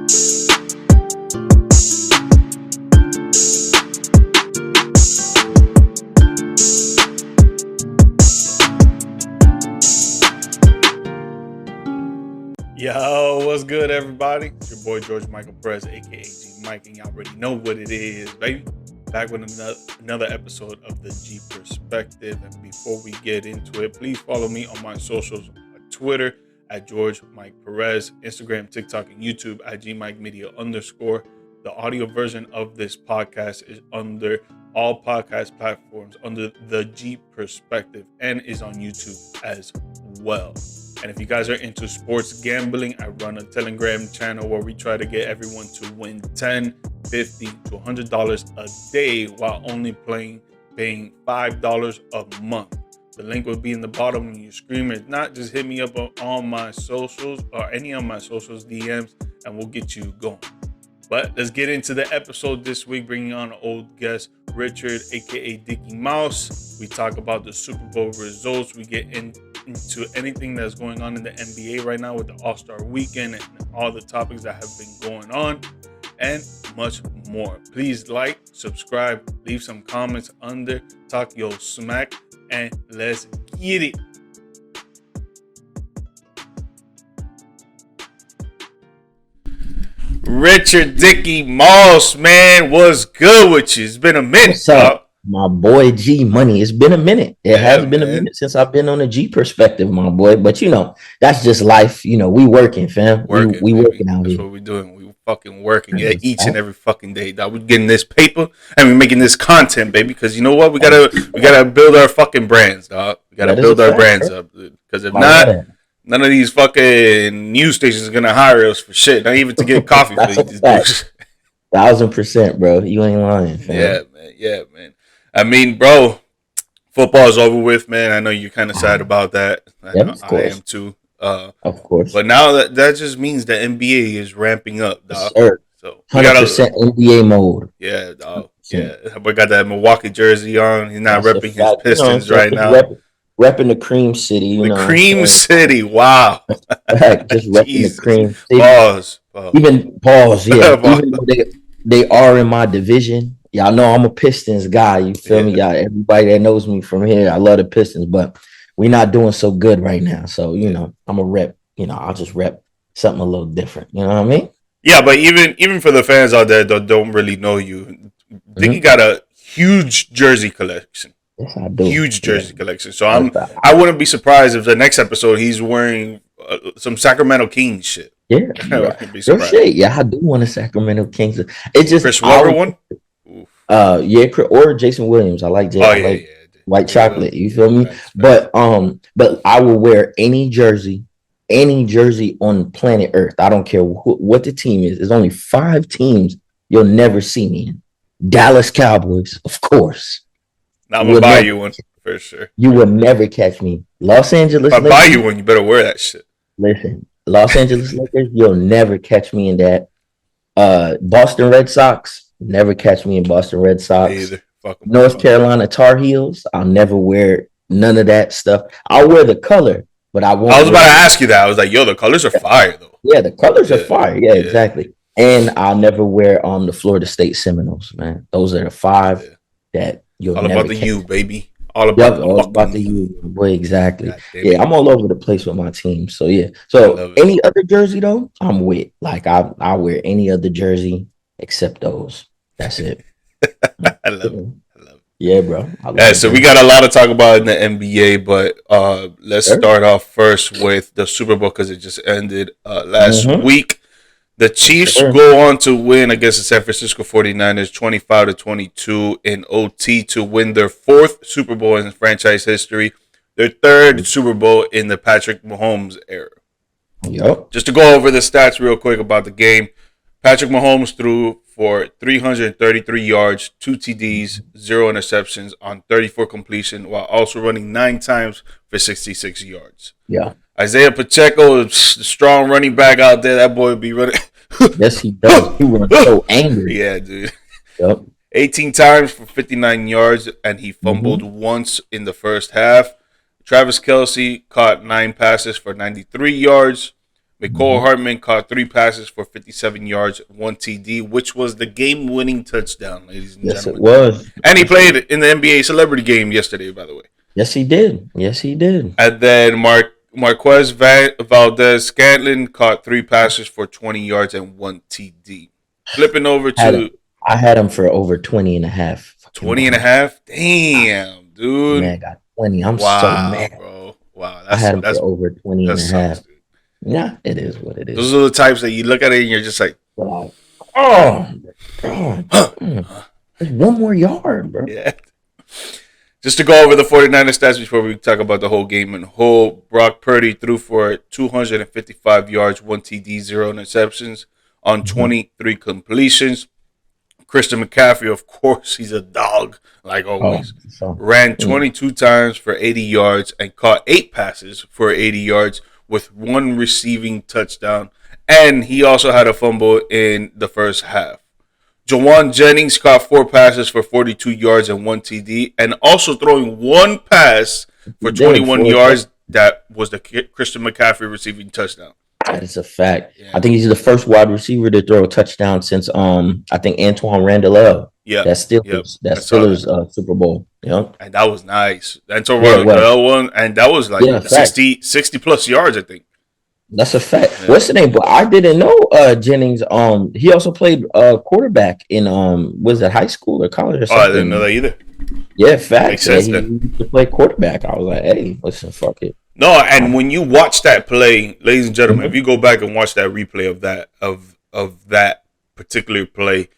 Yo, what's good, everybody? It's your boy George Michael Perez, aka GMike, and y'all already know what it is, baby. Back with another episode of the G Perspective. And before we get into it, please follow me on my socials: Twitter at George Mike Perez, Instagram, TikTok, and YouTube at GMike Media _. The audio version of this podcast is under all podcast platforms under the G Perspective and is on YouTube as well. And if you guys are into sports gambling, I run a Telegram channel where we try to get everyone to win $10, $50 to $100 a day while only paying $5 a month. The link will be in the bottom when you scream. If not, just hit me up on my socials or any of my socials DMs and we'll get you going. But let's get into the episode this week, bringing on an old guest, Richard, aka Dicky Mouse. We talk about the Super Bowl results. We get into anything that's going on in the NBA right now with the All-Star Weekend and all the topics that have been going on, and much more. Please like, subscribe, leave some comments under, talk your smack, and let's get it. Richard Dicky Moss, man, what's good with you? It's been a minute. What's up, my boy G Money? It's been a minute. It has been a minute since I've been on the G Perspective, my boy. But you know, that's just life. You know, we working, fam. We working out here. That's what we doing. We fucking working each and every fucking day. Dog. We getting this paper and we making this content, baby. Because you know what? We gotta build our fucking brands, dog. We gotta build our brands up, dude. Because if not, none of these fucking news stations are gonna hire us for shit. Not even to get coffee for these dudes. 1000%, bro. You ain't lying, fam. Yeah, man. I mean, bro, football's over with, man. I know you're kind of sad about that. I am too. Of course. But now that just means the NBA is ramping up, dog. Sure. So 100% NBA mode. Yeah, dog. Yeah, we got that Milwaukee jersey on. He's not repping his Pistons right now. Repping the Cream City, Cream City, wow. Just repping the Cream City. Pause. Even pause, yeah. Even though they are in my division. Y'all know I'm a Pistons guy. You feel me? Y'all, everybody that knows me from here, I love the Pistons, but we're not doing so good right now. So, I'm a rep. I'll just rep something a little different. You know what I mean? Yeah, but even for the fans out there that don't really know you, Dicky got a huge jersey collection. Yes, I do. Huge jersey collection. So I wouldn't be surprised if the next episode he's wearing some Sacramento Kings shit. Yeah, real shit. Yeah, I do want a Sacramento Kings. It's just Chris Webber one. Or Jason Williams. I like Jason. White chocolate. You feel me? But I will wear any jersey on planet Earth. I don't care what the team is. There's only 5 teams you'll never see me in. Dallas Cowboys, of course. Now I'm gonna buy you one for sure. You will never catch me. Los Angeles. If I buy you one, you better wear that shit. Listen, Los Angeles Lakers, you'll never catch me in that. Boston Red Sox, never catch me in Boston Red Sox. Either. North Carolina Tar Heels, I'll never wear none of that stuff. I'll wear the color, but I won't. I was about to ask you that. I was like, yo, the colors are fire though. Yeah, the colors are fire. Yeah, exactly. And I'll never wear the Florida State Seminoles, man. Those are the 5 that you'll all never about the catch. U, baby. All about the U, boy. Exactly. Yeah, I'm all over the place with my team. So yeah. So any other jersey though, I'm with. Like I wear any other jersey except those. That's it. I love it. Yeah, bro. So we got a lot to talk about in the NBA, but let's start off first with the Super Bowl because it just ended last week. The Chiefs go on to win against the San Francisco 49ers 25-22 in OT to win their 4th Super Bowl in franchise history, their 3rd Super Bowl in the Patrick Mahomes era. Yep. Just to go over the stats real quick about the game, Patrick Mahomes threw for 333 yards, 2 TDs, 0 interceptions on 34 completion, while also running 9 times for 66 yards. Yeah. Isaiah Pacheco, the strong running back out there, that boy would be running. Yes, he does. He runs so angry. Yeah, dude. Yep. 18 times for 59 yards, and he fumbled once in the 1st half. Travis Kelce caught 9 passes for 93 yards. McCall Hartman caught 3 passes for 57 yards, 1 TD, which was the game-winning touchdown, ladies and Yes, it gentlemen. was. And he played in the NBA Celebrity Game yesterday, by the way. Yes, he did. Yes, he did. And then Marquez Valdez Scantlin caught 3 passes for 20 yards and 1 TD. Flipping over to... I had him for over 20 and a half. 20 and a half? Damn, dude. Man, got 20. I'm so mad. Bro. Wow. I had him for over 20 and a half. Dude. Yeah, it is what it is. Those are the types that you look at it and you're just like, oh, God. There's one more yard, bro. Yeah. Just to go over the 49ers stats before we talk about the whole game in whole, Brock Purdy threw for 255 yards, 1 TD, 0 interceptions on 23 completions. Christian McCaffrey, of course, he's a dog, like always. Ran 22 times for 80 yards and caught 8 passes for 80 yards with 1 receiving touchdown. And he also had a fumble in the first half. Jawan Jennings caught 4 passes for 42 yards and 1 TD, and also throwing 1 pass for 21 yards. That was the Christian McCaffrey receiving touchdown. That is a fact. Yeah. I think he's the first wide receiver to throw a touchdown since I think Antoine Randall. Yeah, that's Steelers Super Bowl. Yeah, and that was nice. Antoine Randall one, and that was like 60 plus yards, I think. That's a fact. Yeah. What's the name? But I didn't know Jennings. He also played quarterback in was it high school or college or something? Oh, I didn't know that either. Yeah, fact. He used to play quarterback. I was like, hey, listen, fuck it. No, and when you watch that play, ladies and gentlemen, if you go back and watch that replay of that particular play,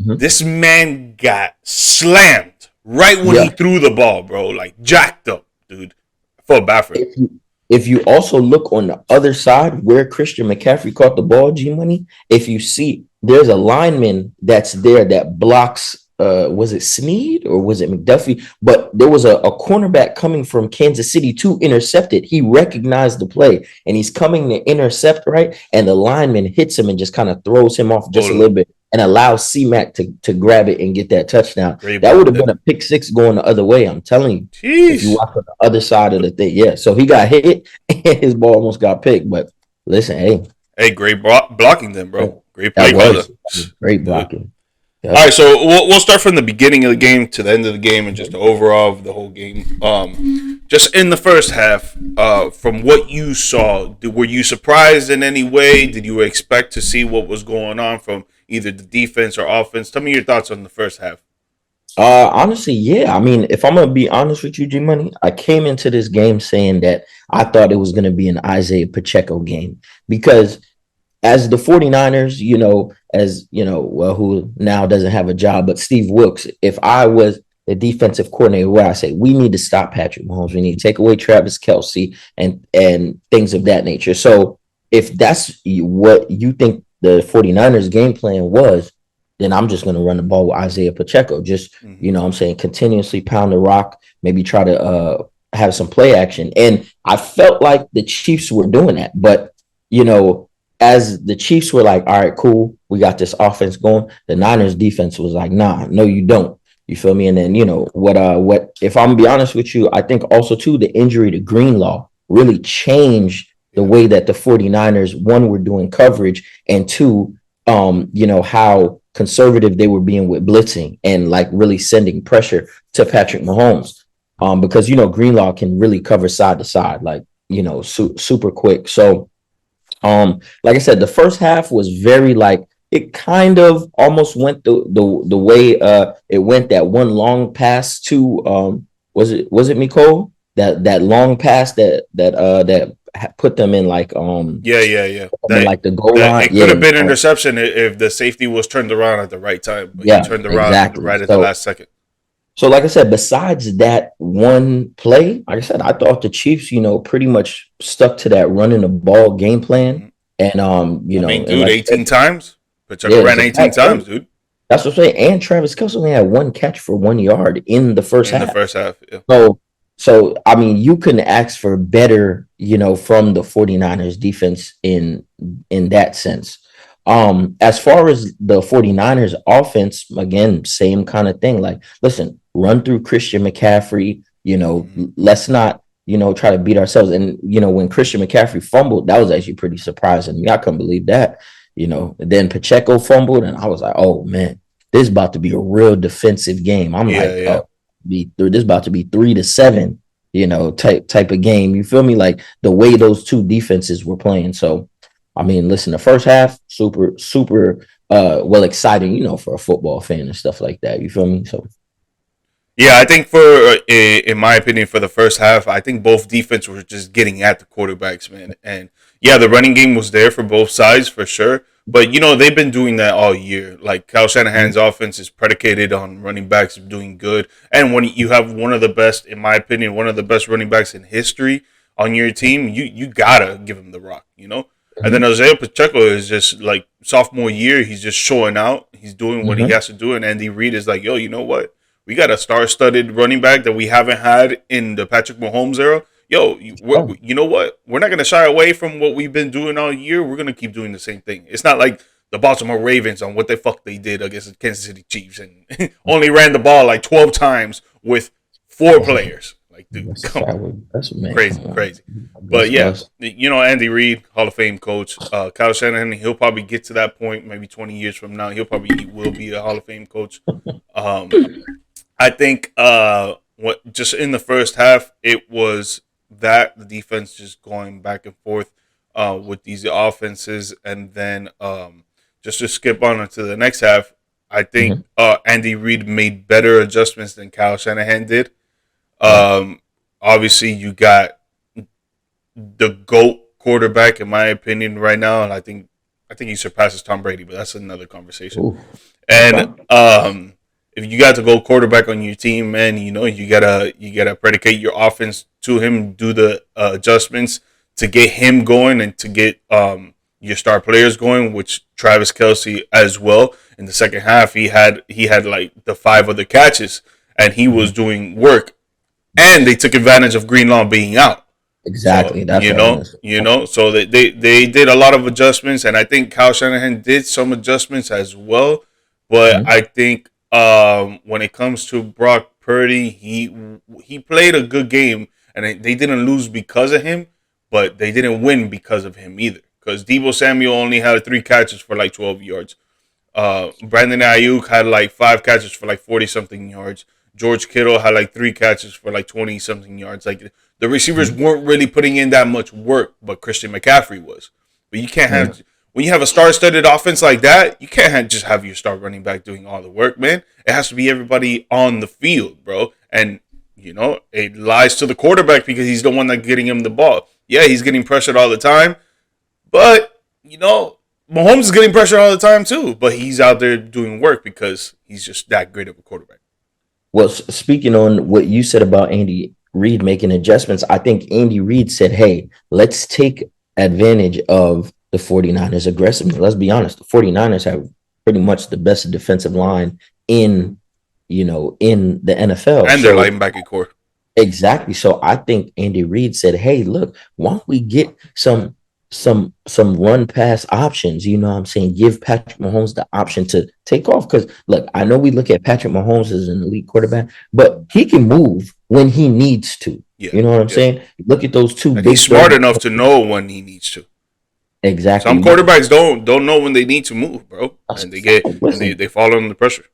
this man got slammed right when he threw the ball, bro. Like jacked up, dude. I felt bad for him. If you also look on the other side where Christian McCaffrey caught the ball, G-Money, if you see there's a lineman that's there that blocks, was it Snead or was it McDuffie? But there was a cornerback coming from Kansas City to intercept it. He recognized the play and he's coming to intercept, right? And the lineman hits him and just kind of throws him off just a little bit and allows C-Mac to grab it and get that touchdown. That would have been a pick 6 going the other way. I'm telling you. Jeez. If you watch on the other side of the thing. Yeah. So he got hit and his ball almost got picked. But listen, hey, great blocking then, bro. Great play. Great blocking. Yep. All right, so we'll start from the beginning of the game to the end of the game and just the overall of the whole game. Just in the first half, from what you saw, were you surprised in any way? Did you expect to see what was going on from either the defense or offense? Tell me your thoughts on the first half. Honestly, yeah. I mean, if I'm going to be honest with you, G-Money, I came into this game saying that I thought it was going to be an Isaiah Pacheco game because as the 49ers, who now doesn't have a job, but Steve Wilks, if I was the defensive coordinator, where I say we need to stop Patrick Mahomes, we need to take away Travis Kelce and things of that nature. So if that's what you think the 49ers game plan was, then I'm just going to run the ball with Isaiah Pacheco. Just, I'm saying continuously pound the rock, maybe try to have some play action. And I felt like the Chiefs were doing that. But, as the Chiefs were like, all right, cool, we got this offense going, the Niners defense was like, nah, no, you don't. You feel me? And then, what if I'm gonna be honest with you, I think also too, the injury to Greenlaw really changed the way that the 49ers, one, were doing coverage, and two, how conservative they were being with blitzing and like really sending pressure to Patrick Mahomes. Because, Greenlaw can really cover side to side, like, super quick. So, like I said, the first half was very like it kind of almost went the way it went. That one long pass to was it Mecole? That long pass that put them in like like the goal line. It could have been interception if the safety was turned around at the right time. But he turned around right at the last second. So, like I said, besides that one play, like I said, I thought the Chiefs, pretty much stuck to that running the ball game plan. And, dude, 18 times? Pacheco ran 18 times, dude. That's what I'm saying. And Travis Kelce only had 1 catch for 1 yard in the first half. In the first half, yeah. So, I mean, you couldn't ask for better, from the 49ers defense in that sense. As far as the 49ers offense, again, same kind of thing. Like, listen, run through Christian McCaffrey, let's not try to beat ourselves. And when Christian McCaffrey fumbled, that was actually pretty surprising to me. I couldn't believe that. Then Pacheco fumbled, and I was like, oh man, this is about to be a real defensive game. I'm Yeah, like, yeah. oh, this is about to be 3-7, type of game. You feel me? Like the way those two defenses were playing. So, I mean, listen, the first half, super, super well exciting, for a football fan and stuff like that. You feel me? So Yeah, I think in my opinion, for the first half, I think both defense were just getting at the quarterbacks, man. And yeah, the running game was there for both sides for sure. But they've been doing that all year. Like Kyle Shanahan's offense is predicated on running backs doing good, and when you have one of the best, in my opinion, one of the best running backs in history on your team, you gotta give him the rock. And then Isaiah Pacheco is just like sophomore year, he's just showing out. He's doing what he has to do, and Andy Reid is like, yo, you know what? We got a star-studded running back that we haven't had in the Patrick Mahomes era. Yo, you know what? We're not going to shy away from what we've been doing all year. We're going to keep doing the same thing. It's not like the Baltimore Ravens on what the fuck they did against the Kansas City Chiefs and only ran the ball like 12 times with 4 players. Like, dude, come on. Crazy. But yeah, Andy Reid, Hall of Fame coach. Kyle Shanahan, he'll probably get to that point maybe 20 years from now. He will be a Hall of Fame coach. I think what just in the first half, it was that the defense just going back and forth with these offenses, and then just to skip on to the next half, I think Andy Reid made better adjustments than Kyle Shanahan did. Obviously, you got the GOAT quarterback, in my opinion, right now, and I think he surpasses Tom Brady, but that's another conversation. Ooh. And if you got to go quarterback on your team, man, you gotta predicate your offense to him, do the adjustments to get him going and to get your star players going, which Travis Kelce as well. In the second half, he had like the 5 other catches, and he was doing work, and they took advantage of Greenlaw being out. Exactly. So, that's so they did a lot of adjustments, and I think Kyle Shanahan did some adjustments as well. But I think when it comes to Brock Purdy, he played a good game, and they didn't lose because of him, but they didn't win because of him either. Because Deebo Samuel only had 3 catches for like 12 yards. Brandon Ayuk had like 5 catches for like 40-something yards. George Kittle had like 3 catches for like 20-something yards. Like the receivers weren't really putting in that much work, but Christian McCaffrey was. But you can't have when you have a star-studded offense like that, you can't just have your star running back doing all the work, man. It has to be everybody on the field, bro. And it lies to the quarterback because he's the one that's getting him the ball. Yeah, he's getting pressured all the time, but Mahomes is getting pressured all the time too. But he's out there doing work because he's just that great of a quarterback. Well, speaking on what you said about Andy Reid making adjustments, I think Andy Reid said, hey, let's take advantage of the 49ers aggressiveness. Let's be honest, the 49ers have pretty much the best defensive line in the NFL. And their linebacker core. Exactly. So I think Andy Reid said, hey, look, why don't we get some run pass options, you know what I'm saying? Give Patrick Mahomes the option to take off. Because look, I know we look at Patrick Mahomes as an elite quarterback, but he can move when he needs to. Yeah, you know what I'm saying? Look at those 2 big. He's smart enough to know when he needs to. Exactly. Some quarterbacks don't know when they need to move, bro. And they fall under the pressure.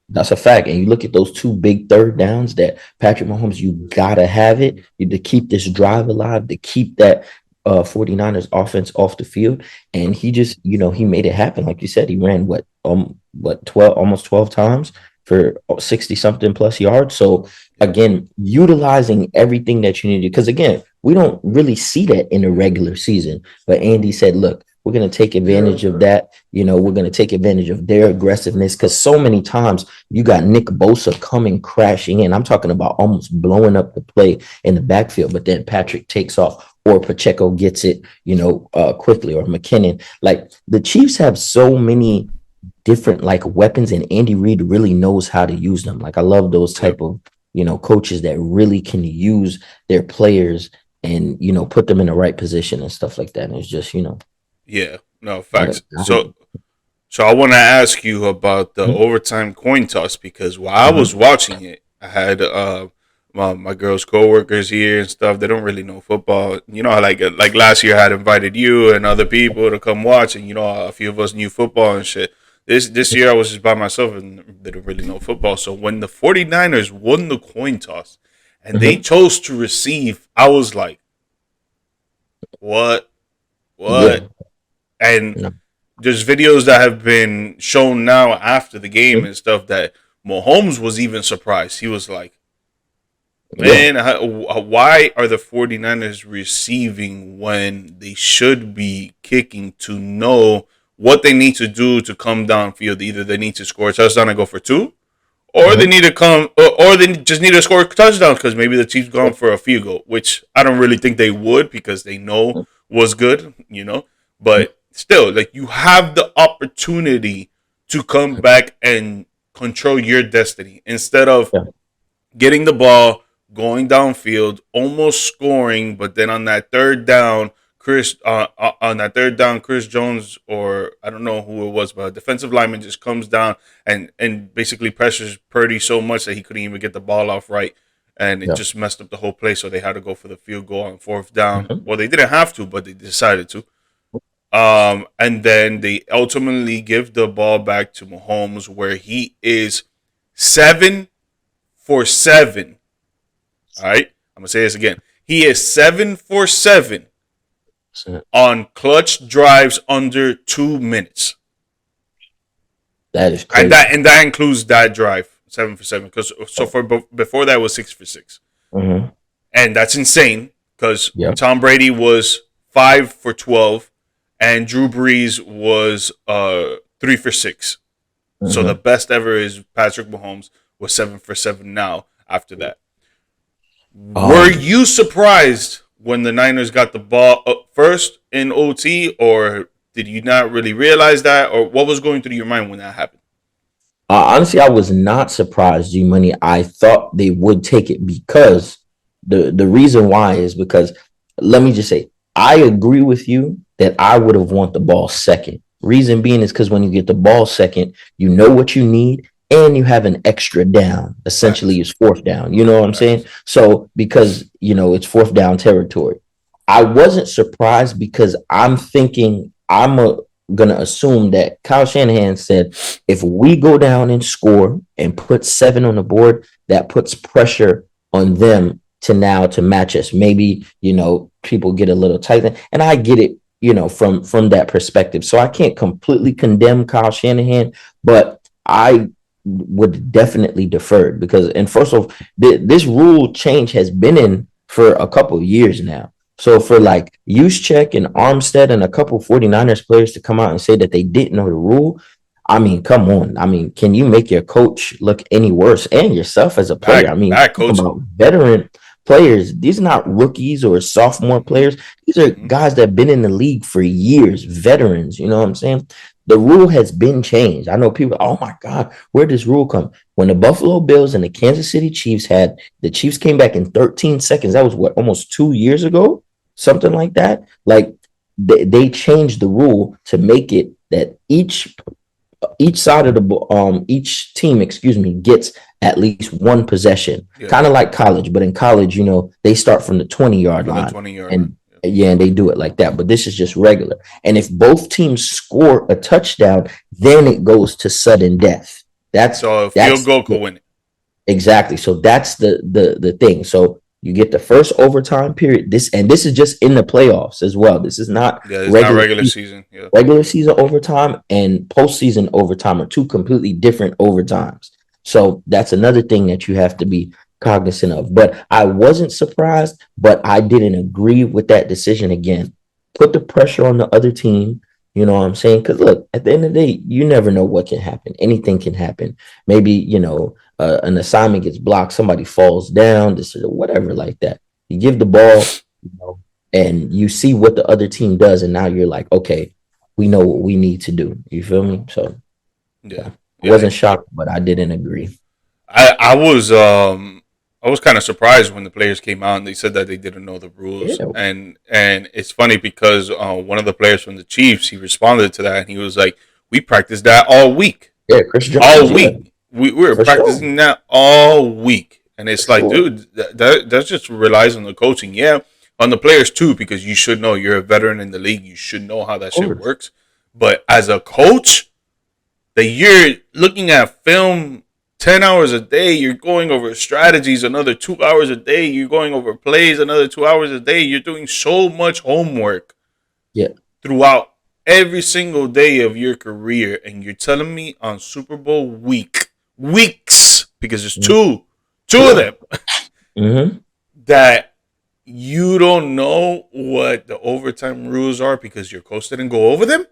That's a fact. And you look at those 2 big third downs that Patrick Mahomes, you gotta have it to keep this drive alive, to keep that 49ers offense off the field. And he just, he made it happen. Like you said, he ran 12, almost 12 times for 60 something plus yards. So again, utilizing everything that you need, because again, we don't really see that in the regular season. But Andy said, look, we're going to take advantage of that. We're going to take advantage of their aggressiveness, because so many times you got Nick Bosa coming crashing in. I'm talking about almost blowing up the play in the backfield, but then Patrick takes off, or Pacheco gets it, quickly, or McKinnon. Like the Chiefs have so many different weapons, and Andy Reid really knows how to use them. Like I love those type of, coaches that really can use their players and, put them in the right position and stuff like that. And it's just, Yeah, no, facts. So I want to ask you about the overtime coin toss, because while I was watching it, I had my girl's coworkers here and stuff. They don't really know football. You know, like last year, I had invited you and other people to come watch, and you know, a few of us knew football and shit. This year, I was just by myself and didn't really know football. So when the 49ers won the coin toss and they chose to receive, I was like, what? Yeah. And No. there's videos that have been shown now after the game and stuff that Mahomes was even surprised. He was like, Yeah. man, why are the 49ers receiving when they should be kicking to know what they need to do to come downfield? Either they need to score a touchdown and go for two, or they need to or they just need to score a touchdown because maybe the Chiefs gone for a field goal, which I don't really think they would because they know was good, you know. But still, like you have the opportunity to come back and control your destiny instead of Yeah. getting the ball, going downfield, almost scoring, but then on that third down, Chris Jones, or I don't know who it was, but a defensive lineman just comes down and basically pressures Purdy so much that he couldn't even get the ball off right, and it Yeah. just messed up the whole play. So they had to go for the field goal on fourth down. Mhm. Well, they didn't have to, but they decided to. And then they ultimately give the ball back to Mahomes, where he is 7 for 7. All right, I'm gonna say this again. He is 7 for 7 on clutch drives under 2 minutes, That is and crazy. that includes that drive 7 for 7. Because so for before that was 6 for 6, Mm-hmm. and that's insane. Because Yeah. Tom Brady was 5 for 12, and Drew Brees was 3 for 6. So the Mm-hmm. best ever is Patrick Mahomes was 7 for 7 now after that. Were Um, you surprised when the Niners got the ball up first in OT, or did you not really realize that, or what was going through your mind when that happened? Honestly, I was not surprised, G Money. I thought they would take it because the reason why is because let me just say I agree with you that I would have want the ball second. Reason being is because when you get the ball second, you know what you need and you have an extra down. Essentially, Facts. it's fourth down. You know what I'm saying? Facts. So because it's fourth down territory, I wasn't surprised because I'm thinking gonna assume that Kyle Shanahan said if we go down and score and put 7 on the board, that puts pressure on them to match us. Maybe people get a little tight, and I get it. From that perspective. So I can't completely condemn Kyle Shanahan, but I would definitely defer because, and first of all, this rule change has been in for a couple of years now. So for like Juszczyk and Armstead and a couple 49ers players to come out and say that they didn't know the rule, I mean, come on. I mean, can you make your coach look any worse and yourself as a player? I mean, Bad talk coaching. about veteran players. These are not rookies or sophomore players. These are guys that have been in the league for years, veterans. You know what I'm saying? The rule has been changed. I know people, oh my God, where did this rule come? When the Buffalo Bills and the Kansas City Chiefs the Chiefs came back in 13 seconds. That was what, almost 2 years ago? Something like that. Like they changed the rule to make it that each side of each team, excuse me, gets at least one possession, Yeah, kind of like college. But in college, they start from the 20-yard from the line, 20 yard line. and yeah, and they do it like that. But this is just regular. And if both teams score a touchdown, then it goes to sudden death. That's So a field that's goal could win it. exactly. So that's the thing. So you get the first overtime period. This is just in the playoffs as well. This is not Yeah, it's not regular regular season. Yeah. regular season overtime and postseason overtime are two completely different overtimes. So that's another thing that you have to be cognizant of. But I wasn't surprised, but I didn't agree with that decision again. Put the pressure on the other team. You know what I'm saying? Because look, at the end of the day, you never know what can happen. Anything can happen. Maybe, an assignment gets blocked, somebody falls down, this or whatever like that. You give the ball, and you see what the other team does, and now you're like, okay, we know what we need to do. You feel me? So Yeah. yeah, I Yeah. wasn't shocked, but I didn't agree. I was kind of surprised when the players came out and they said that they didn't know the rules, Yeah, and it's funny because one of the players from the Chiefs, he responded to that and he was like, "We practiced that all week, yeah, Chris Jones, all yeah, week. We were for sure. practicing that all week." And it's like, dude, that just relies on the coaching. Yeah, on the players too, because you should know, you're a veteran in the league. You should know how that shit works. But as a coach, that you're looking at film 10 hours a day, you're going over strategies another 2 hours a day, you're going over plays another 2 hours a day. You're doing so much homework throughout every single day of your career. And you're telling me on Super Bowl weeks, because there's two of them, that you don't know what the overtime rules are because your coach didn't go over them?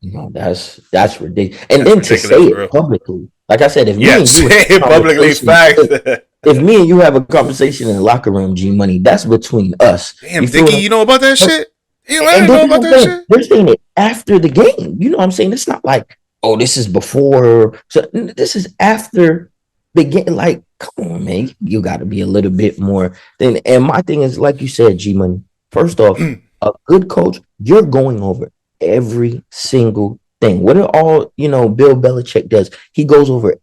No, that's ridiculous. And then to say it publicly, like I said, if me and you say it publicly, facts. If me and you have a conversation in the locker room, G Money, that's between us. Damn, Dicky, you know about that shit? I know about that shit. They're saying it after the game. You know what I'm saying? It's not like, oh, this is before. So this is after the game. Like, come on, man. You got to be a little bit more. And my thing is, like you said, G Money, first off, a good coach, you're going over every single thing. What all, Bill Belichick does, he goes over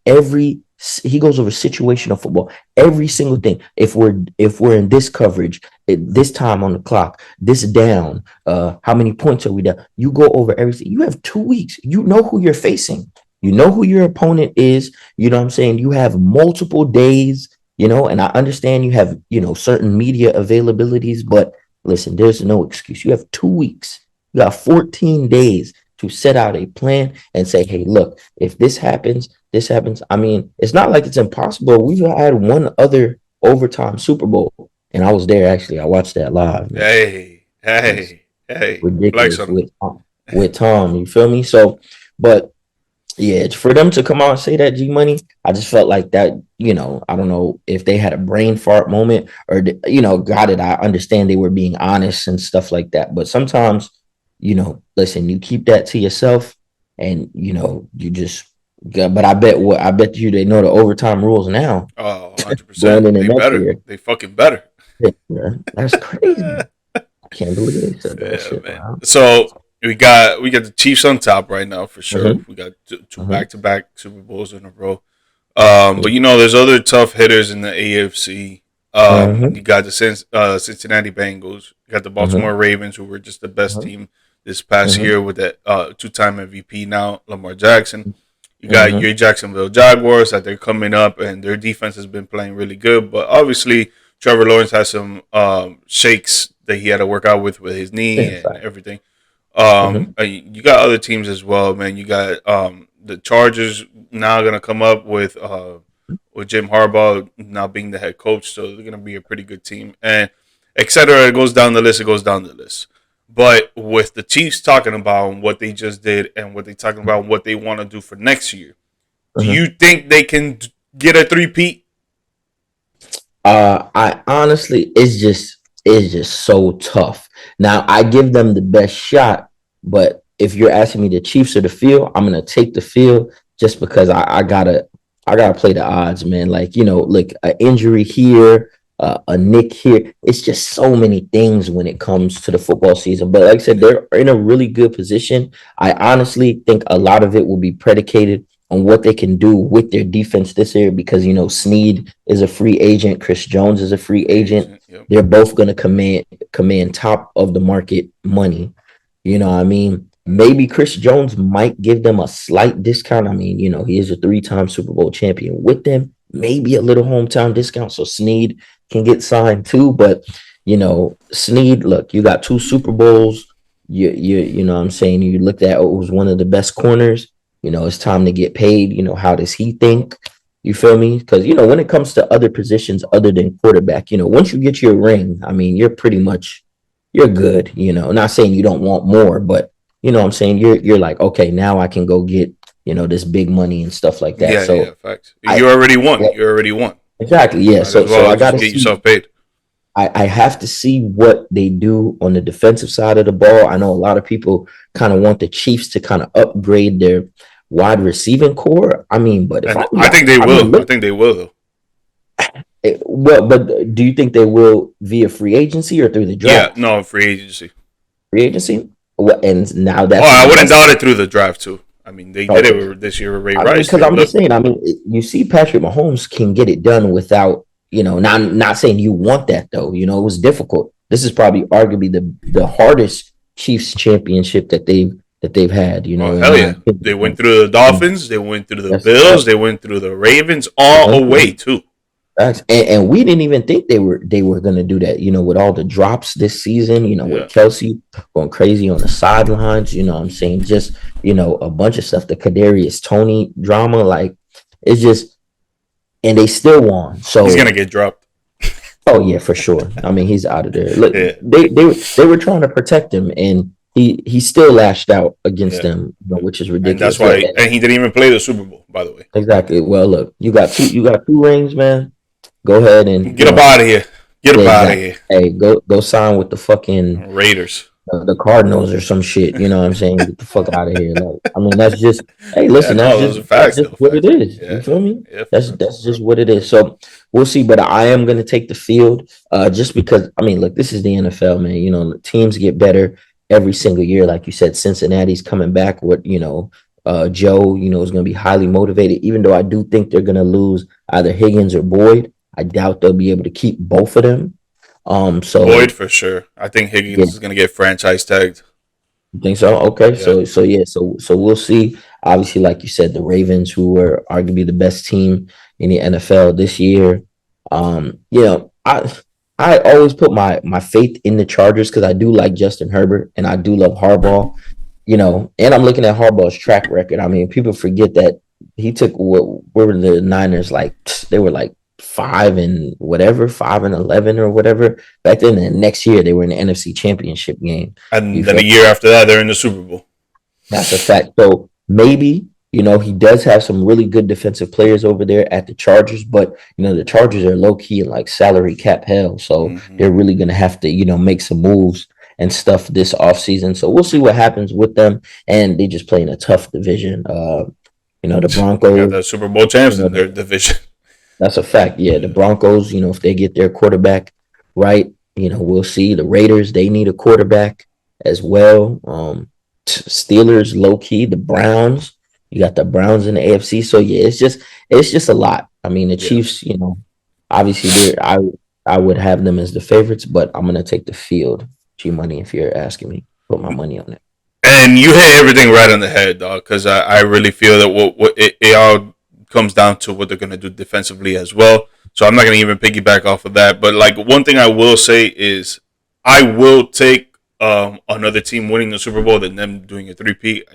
situational football, every single thing. If we're in this coverage, this time on the clock, this down, how many points are we down? You go over everything. You have 2 weeks. You know who you're facing. You know who your opponent is. You know what I'm saying? You have multiple days, and I understand you have, certain media availabilities, but listen, there's no excuse. You have 2 weeks. You got 14 days to set out a plan and say, hey, look, if this happens. I mean, it's not like it's impossible. We've had one other overtime Super Bowl, and I was there, actually. I watched that live. Man. Hey. Ridiculous with Tom, you feel me? So, but yeah, for them to come out and say that, G Money, I just felt like that, I don't know if they had a brain fart moment or, got it. I understand they were being honest and stuff like that. But sometimes, listen, you keep that to yourself and, you just, but I bet you they know the overtime rules now. Oh, 100%. They better. Year. They fucking better. Yeah, that's crazy. I can't believe they said that shit. Man. Wow. So we got the Chiefs on top right now for sure. We got two back-to-back Super Bowls in a row. But there's other tough hitters in the AFC. You got the Cincinnati Bengals. You got the Baltimore Ravens, who were just the best team this past year with that two-time MVP now, Lamar Jackson. You got your Jacksonville Jaguars that they're coming up, and their defense has been playing really good. But obviously, Trevor Lawrence has some shakes that he had to work out with his knee and everything. You got other teams as well, man. You got the Chargers now going to come up with Jim Harbaugh now being the head coach, so they're going to be a pretty good team, and et cetera. It goes down the list. But with the Chiefs talking about what they just did and what they're talking about what they want to do for next year, do you think they can get a three-peat? I honestly, it's just so tough. Now, I give them the best shot, but if you're asking me the Chiefs or the field, I'm gonna take the field just because I gotta play the odds, man. Like, like an injury here, a nick here. It's just so many things when it comes to the football season. But like I said, they're in a really good position. I honestly think a lot of it will be predicated on what they can do with their defense this year because, Snead is a free agent. Chris Jones is a free agent. Yep. They're both going to command top of the market money. You know what I mean? Maybe Chris Jones might give them a slight discount. I mean, he is a 3-time Super Bowl champion with them. Maybe a little hometown discount so Snead can get signed too. But, Snead, look, you got 2 Super Bowls. You know what I'm saying? You looked at it was one of the best corners. It's time to get paid. How does he think? You feel me? Because, when it comes to other positions other than quarterback, once you get your ring, I mean, you're good. Not saying you don't want more, but, what I'm saying? You're like, okay, now I can go get, this big money and stuff like that. Yeah, facts. You already won. Exactly. Yeah. So I got to get yourself paid. I have to see what they do on the defensive side of the ball. I know a lot of people kind of want the Chiefs to kind of upgrade their wide receiving core. I mean, but I think they will. I think they will, though. Well, but do you think they will via free agency or through the draft? Yeah, no, free agency. Free agency? Well, and now that's. I wouldn't doubt it through the draft too. I mean, they did it this year with Ray Rice. Because I'm just saying. I mean, you see, Patrick Mahomes can get it done without not saying you want that though. It was difficult. This is probably arguably the hardest Chiefs championship that they've had. Oh hell yeah! They went through the Dolphins, they went through the Bills, they went through the Ravens, all away too. And we didn't even think they were going to do that. With all the drops this season. With Kelsey going crazy on the sidelines. I'm saying just a bunch of stuff. The Kadarius Toney drama, like it's just, and they still won. So he's gonna get dropped. Oh yeah, for sure. I mean, he's out of there. Look, they were trying to protect him, and he still lashed out against them, which is ridiculous. And that's why, and he didn't even play the Super Bowl, by the way. Exactly. Well, look, you got two rings, man. Go ahead and get up out of here. Get up out of here. Hey, go sign with the fucking Raiders. The Cardinals or some shit. You know what I'm saying? Get the fuck out of here. Like, I mean, that's just. Hey, listen, that's just what it is. You feel me? Yeah, that's just what it is. So we'll see. But I am going to take the field, just because. I mean, look, this is the NFL, man. Teams get better every single year. Like you said, Cincinnati's coming back. Joe, is going to be highly motivated. Even though I do think they're going to lose either Higgins or Boyd. I doubt they'll be able to keep both of them. So Boyd for sure. I think Higgins is going to get franchise tagged. You think so? Okay. Yeah. So we'll see. Obviously, like you said, the Ravens, who were arguably the best team in the NFL this year. I always put my faith in the Chargers because I do like Justin Herbert and I do love Harbaugh. And I'm looking at Harbaugh's track record. I mean, people forget that he took what were the Niners like? They were like 5-11 or whatever back then. And the next year they were in the NFC Championship game, and then a year after that they're in the Super Bowl. That's a fact. So maybe he does have some really good defensive players over there at the Chargers, but the Chargers are low key in like salary cap hell, so they're really gonna have to make some moves and stuff this offseason. So we'll see what happens with them, and they just play in a tough division. The Broncos, the Super Bowl champs in their division. That's a fact. Yeah, the Broncos, if they get their quarterback right, we'll see. The Raiders, they need a quarterback as well. Steelers, low key. The Browns, you got the Browns in the AFC. So yeah, it's just a lot. I mean, the Chiefs, obviously I would have them as the favorites, but I'm gonna take the field. G-Money, if you're asking me, put my money on it. And you hit everything right on the head, dog. Because I really feel that what it all comes down to what they're going to do defensively as well. So I'm not going to even piggyback off of that. But like one thing I will say is I will take another team winning the Super Bowl than them doing a 3-peat.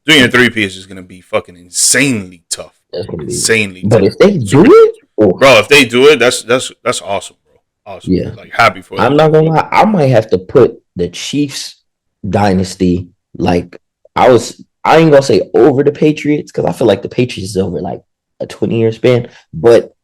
Doing a 3-peat is just going to be fucking insanely tough. Insanely tough. But if they do it, bro, if they do it, that's awesome, bro. Awesome. Yeah. Like happy for them. I'm not going to lie. I might have to put the Chiefs dynasty, like I ain't going to say over the Patriots because I feel like the Patriots is over like a 20-year span, but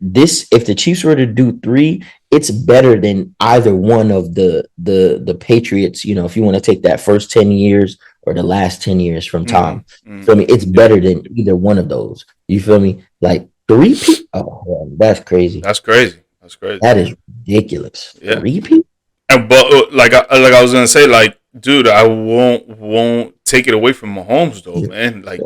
if the Chiefs were to do 3, it's better than either one of the Patriots. If you want to take that first 10 years or the last 10 years from Tom, feel me? It's better than either one of those. You feel me? Like 3-peat? Oh, man, that's crazy. That's crazy. That is ridiculous. Yeah. 3-peat? But like I was gonna say, like, dude, I won't take it away from Mahomes though, man. Like,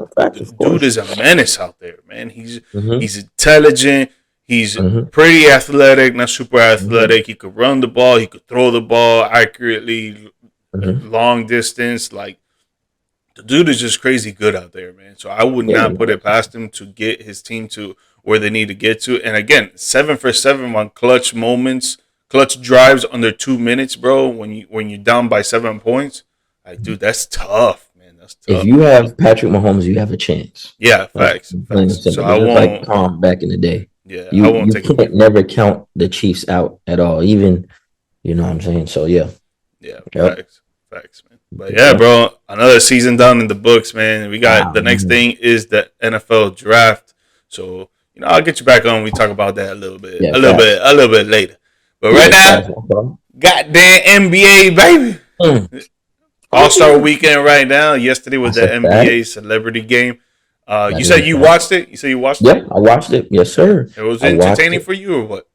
dude is a menace out there, man. He's intelligent. He's pretty athletic, not super athletic. He could run the ball. He could throw the ball accurately, long distance. Like, the dude is just crazy good out there, man. So I would not put it past him to get his team to where they need to get to. And again, 7 for 7 on clutch moments. Clutch drives under 2 minutes, bro. When you're down by 7 points, like, dude, that's tough, man. That's tough. If you have Patrick Mahomes, you have a chance. Yeah, facts. So I won't, like Tom back in the day. Yeah, I won't take it. Never count the Chiefs out at all. Even, you know what I'm saying. So yeah. Yeah, facts, man. But yeah, bro, another season down in the books, man. We got the next thing is the NFL draft. So I'll get you back on. We talk about that a little bit later. But right now, goddamn NBA, baby. All-Star weekend right now. Yesterday was the NBA celebrity game. You said you watched it? Yeah, I watched it. Yes, sir. It was entertaining for you or what?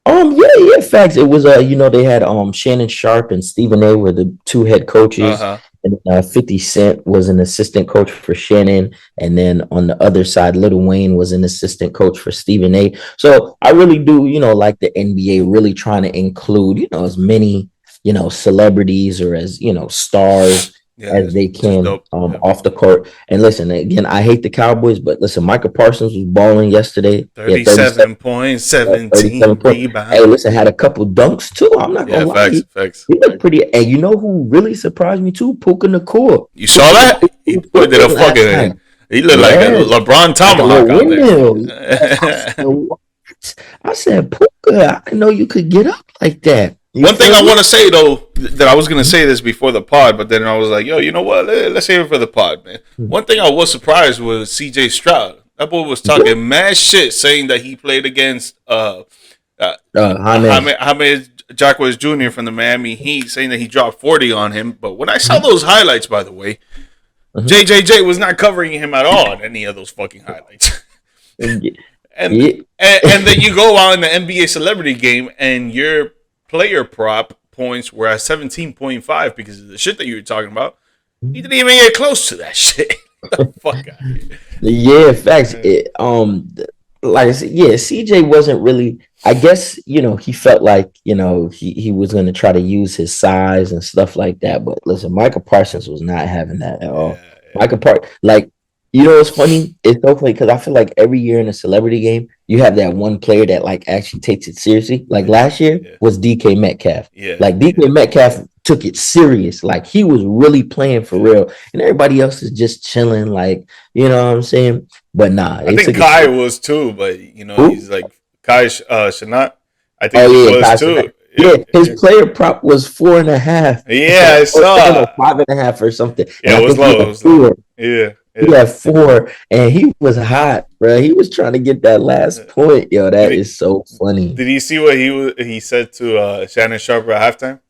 Yeah, facts. It was they had Shannon Sharp and Stephen A were the 2 head coaches. And 50 Cent was an assistant coach for Shannon. And then on the other side, Lil Wayne was an assistant coach for Stephen A. So I really do, like the NBA really trying to include, as many, celebrities or as, stars as they can off the court. And listen, again, I hate the Cowboys, but listen, Michael Parsons was balling yesterday. 37 points, 17 rebounds. Hey, listen, had a couple dunks too. I'm not gonna lie. Facts. He looked pretty. And you know who really surprised me too? Puka Nacua. You saw that? He did a fucking. He looked like a LeBron Tomahawk out there. I said, Puka, I didn't know you could get up like that. One thing I want to say though, that I was gonna say this before the pod, but then I was like, yo, you know what? Let's save it for the pod, man. One thing I was surprised was CJ Stroud. That boy was talking mad shit, saying that he played against James Jacquez Jr. from the Miami Heat, saying that he dropped 40 on him. But when I saw those highlights, by the way, JJJ was not covering him at all in any of those fucking highlights. And then you go out in the NBA celebrity game and your player prop points were at 17.5 because of the shit that you were talking about. He didn't even get close to that shit. Fuck out here. Yeah, facts. Like I said, CJ wasn't really. I guess he felt like he was going to try to use his size and stuff like that. But listen, Michael Parsons was not having that at all. Michael Parsons, like what's funny? It's so funny because I feel like every year in a celebrity game, you have that one player that like actually takes it seriously. Like last year was DK Metcalf. Like DK Metcalf took it serious. Like he was really playing for real, and everybody else is just chilling. Like what I'm saying. But nah, I think Kai was too. But he's like Kai Shanat. I think he was Kai too. Yeah, his player prop was 4.5. Yeah, I saw 5.5 or something. Yeah, it was low. Yeah. He had 4, and he was hot, bro. He was trying to get that last point. Yo, that is so funny. Did you see what he said to Shannon Sharpe at halftime?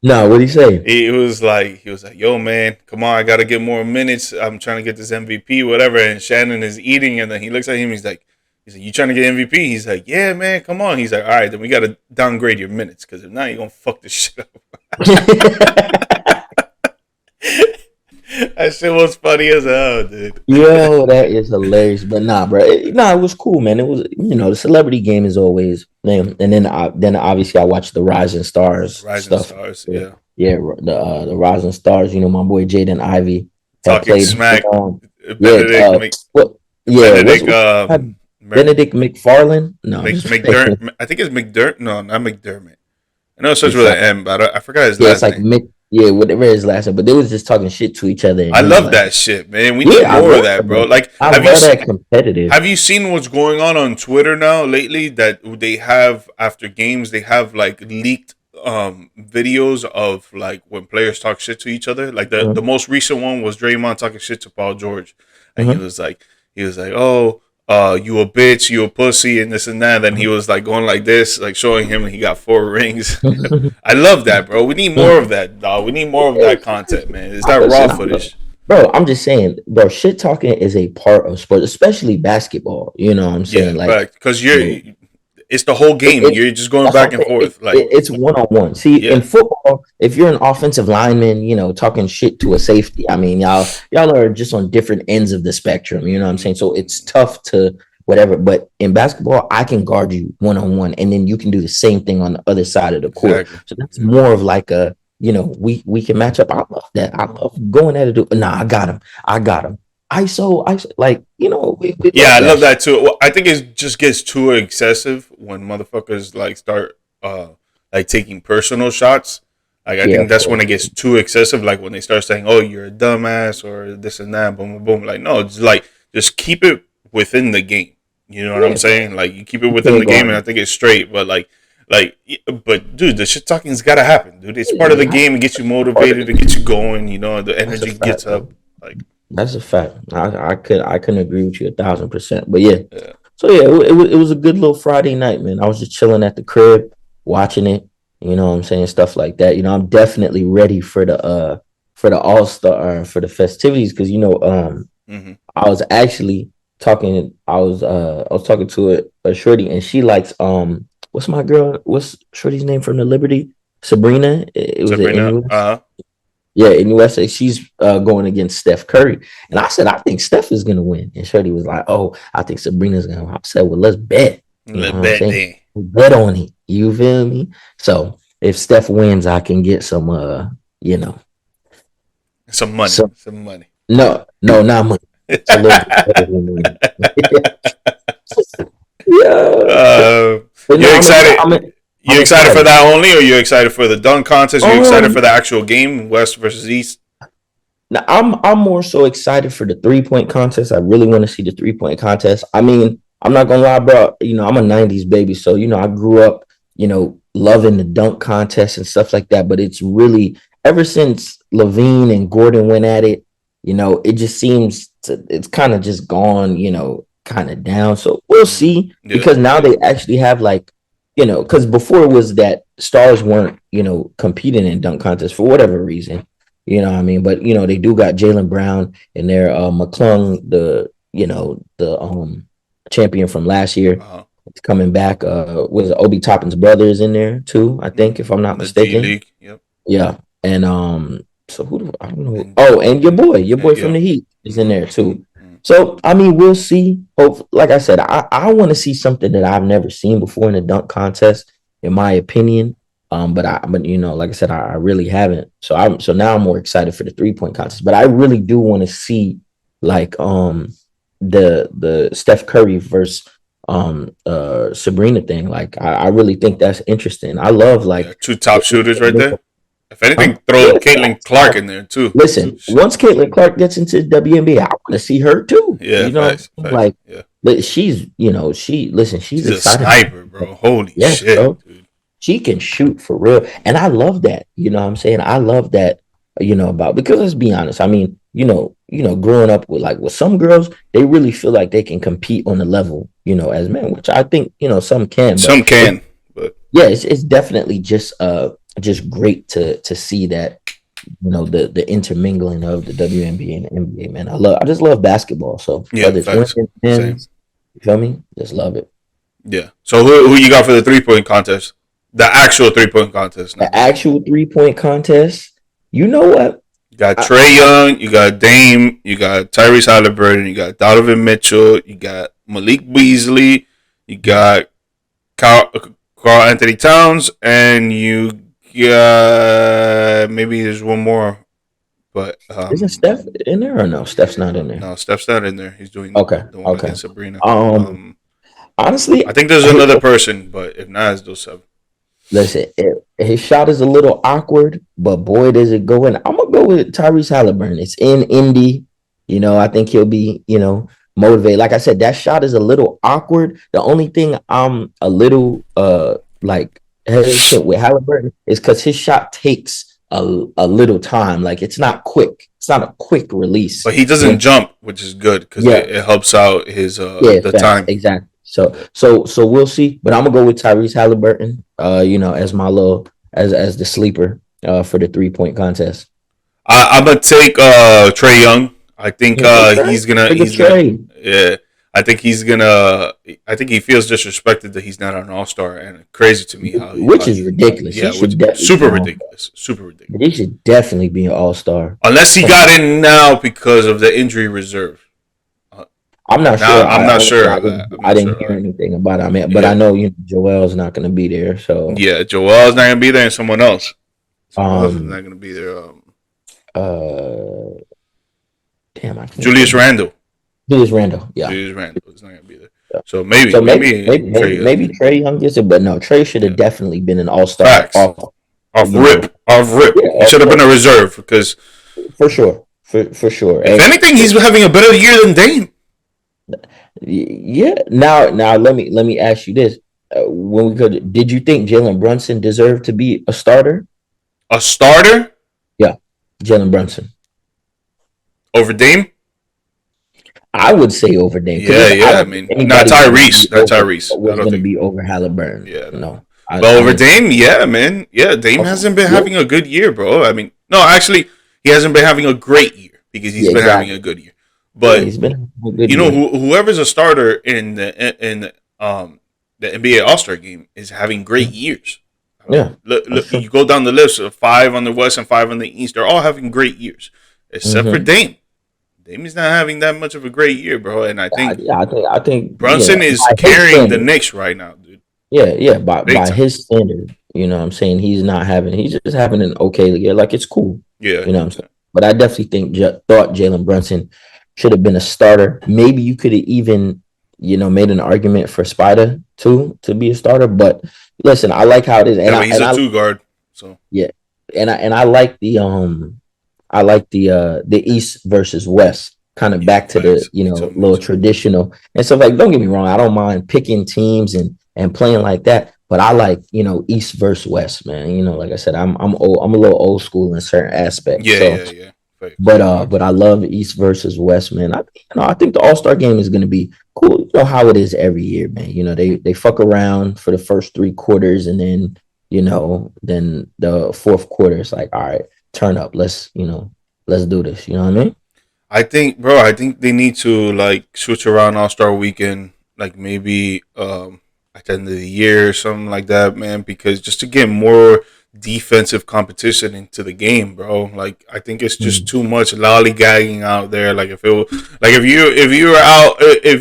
No, what'd he say? He was like, yo, man, come on, I gotta get more minutes. I'm trying to get this MVP, whatever. And Shannon is eating, and then he looks at him. He's like, you trying to get MVP? He's like, yeah, man, come on. He's like, all right, then we gotta downgrade your minutes because if not, you're gonna fuck this shit up. That shit was funny as hell, dude. Yo, that is hilarious. But nah, bro. It was cool, man. It was, the celebrity game is always, man. And then obviously I watched the Rising Stars stuff. Yeah. Yeah, the Rising Stars. My boy Jaden Ivey talking smack. Benedict McFarland. No, McDermott. I think it's McDermott. No, not McDermott. I know it starts with an M, but I forgot his last name. Mick. Yeah, whatever his last name, but they was just talking shit to each other. I love that shit, man. We need more of that, bro. Like, I love that competitive. Have you seen what's going on Twitter now lately? That they have after games, they have like leaked videos of like when players talk shit to each other. Like the most recent one was Draymond talking shit to Paul George, and he was like, oh. You a bitch, you a pussy, and this and that. Then he was like going like this, like showing him he got 4 rings. I love that, bro. We need more of that, dog. We need more of that content, man. It's that raw footage. Bro, I'm just saying, bro, shit talking is a part of sports, especially basketball. You know what I'm saying? Like, because it's the whole game. You're just going back and forth. It's one-on-one. See, in football, if you're an offensive lineman, talking shit to a safety, I mean, y'all are just on different ends of the spectrum. You know what I'm saying? So it's tough to whatever. But in basketball, I can guard you one-on-one, and then you can do the same thing on the other side of the court. Exactly. So that's more of like a, we can match up. I love that. I love going at it. Nah, I got him. ISO, like, I love that too. Well, I think it just gets too excessive when motherfuckers like start like taking personal shots. Like I think that's when it gets too excessive. Like when they start saying, "Oh, you're a dumbass" or this and that, boom, boom, boom. Like no, it's like just keep it within the game. You know what I'm saying? Like you keep it within the game, and I think it's straight. But but dude, the shit talking's gotta happen, dude. It's part of the game. It gets you motivated, to get you going. The energy gets up. Like. That's a fact. I couldn't agree with you 1,000%. But yeah. So yeah, it was a good little Friday night, man. I was just chilling at the crib, watching it. You know what I'm saying? Stuff like that. I'm definitely ready for the All-Star for the festivities because I was actually talking. I was talking to a shorty and she likes what's Shorty's name from the Liberty? Sabrina. It was Sabrina. Yeah, in USA, she's going against Steph Curry. And I said, I think Steph is gonna win. And Shorty was like, oh, I think Sabrina's gonna win. I said, well, let's bet. You know what I'm saying? We bet on it. You feel me? So if Steph wins, I can get some you know, some money. Some money. No, not money. It's a little bit better than money. Yeah. You're excited. You excited for that only, or you excited for the dunk contest? You excited for the actual game, West versus East? Now I'm more so excited for the 3-point contest. I really want to see the 3-point contest. I mean, I'm not gonna lie, bro. You know, I'm a '90s baby, so you know, I grew up, you know, loving the dunk contest and stuff like that. But it's really ever since Levine and Gordon went at it, you know, it just seems it's kind of just gone, you know, kind of down. So we'll see because now they actually have like, you know, because before it was that stars weren't, you know, competing in dunk contests for whatever reason. You know what I mean? But you know, they do got Jaylen Brown in there, McClung, the champion from last year. It's coming back. Was Obi Toppin's brother is in there too, I think, if I'm not mistaken. D-League. Yep. Yeah. And so I don't know. Oh, and your boy from the Heat is in there too. So I mean, we'll see. Like I said, I want to see something that I've never seen before in a dunk contest, in my opinion. But you know, like I said, I really haven't. So now I'm more excited for the 3-point contest. But I really do want to see like the Steph Curry versus Sabrina thing. Like I really think that's interesting. I love like two top shooters right there. If anything, throw Caitlin Clark in there too. Listen, once Caitlin Clark gets into the WNBA, I want to see her too. Yeah, you know, facts. Like she's, you know, she's a sniper, bro. Holy shit, bro. Dude. She can shoot for real, and I love that. You know what I'm saying? I love that. You know, about because let's be honest. I mean, you know, growing up with some girls, they really feel like they can compete on the level, you know, as men, which I think, you know, some can. But yeah, it's definitely just great to see that, you know, the intermingling of the WNBA and the NBA, man. I just love basketball. So whether it's women, men's, you feel me? Just love it. Yeah. So who you got for the 3-point contest? The actual 3-point contest. The actual 3-point contest. You know what? You got Trae Young, you got Dame, you got Tyrese Halliburton, you got Donovan Mitchell, you got Malik Beasley, you got Carl Anthony Towns, and you got maybe there's one more, but isn't Steph in there or no? Steph's not in there. No, Steph's not in there. He's doing the one against Sabrina. Honestly, I think there's another person, but if not, it's those 7. Listen, his shot is a little awkward, but boy, does it go in. I'm gonna go with Tyrese Halliburton. It's in Indy. You know, I think he'll be, you know, motivated. Like I said, that shot is a little awkward. The only thing I'm a little like hesitant with Halliburton is because his shot takes a little time. Like it's not quick. It's not a quick release. But he doesn't jump, which is good because it helps out his the time. Exactly. So we'll see. But I'm gonna go with Tyrese Halliburton. You know, as my little as the sleeper for the 3-point contest. I'm gonna take Trae Young. I think he's gonna yeah. I think he feels disrespected that he's not an all-star, and crazy to me which is ridiculous. Yeah, super ridiculous. Super ridiculous. He should definitely be an all-star. Unless he got in now because of the injury reserve. I'm not sure. I'm not sure. I didn't hear anything about it. I mean, but I know, you know, Joel's not going to be there. So yeah, Joel's not going to be there, and someone else. Someone else is not going to be there. Damn, I can't Julius Randle. Julius Randle. Yeah, Julius Randle is not going to be there. Yeah. So maybe Trae Young gets it, but no, Trae should have definitely been an all-star. Off rip. Yeah, he should have been a reserve because for sure. For sure. If anything, he's having a better year than Dame. Yeah. Now let me ask you this: did you think Jalen Brunson deserved to be a starter? A starter? Yeah, Jalen Brunson over Dame. I would say over Dame. Yeah. I mean, not Tyrese. Not Tyrese. Was going to be over Halliburton. Yeah, no. But over Dame, yeah, man. Yeah, Dame hasn't been having a good year, bro. I mean, no, actually, he hasn't been having a great year because he's been having a good year. But he's been a good year. Whoever's a starter in the NBA All-Star game is having great years. Yeah, that's Look, true. you go down the list of 5 on the West and 5 on the East. They're all having great years, except for Mm-hmm. Dame. Dame's not having that much of a great year, bro. And I think Yeah, I think, Brunson is by his carrying the standard, Knicks right now, dude. yeah, by Big by time. his standard, what I'm saying, he's just having an okay year. Like it's cool, Yeah. what I'm saying. But I definitely thought Jalen Brunson should have been a starter. Maybe you could have even, made an argument for Spider too to be a starter. But listen, I like how it is, Yeah, but he's a two guard. So yeah, and I like the East versus West, kind of yeah, back to the facts. Me too. Me little too. traditional and stuff. Like, don't get me wrong, I don't mind picking teams and playing like that, but I like East versus West, man. Like I said, I'm old, I'm a little old school in certain aspects. Yeah, So, yeah, yeah. Facts. but I love East versus West, man. I think the All Star game is going to be cool. You know how it is every year, man. They fuck around for the first 3 quarters, and then the fourth quarter is like, all right, turn up. Let's do this. You know what I mean? I think, bro. I think they need to like switch around All Star Weekend, like maybe at the end of the year or something like that, man. Because just to get more defensive competition into the game, bro. Like I think it's just Mm. too much lollygagging out there. Like if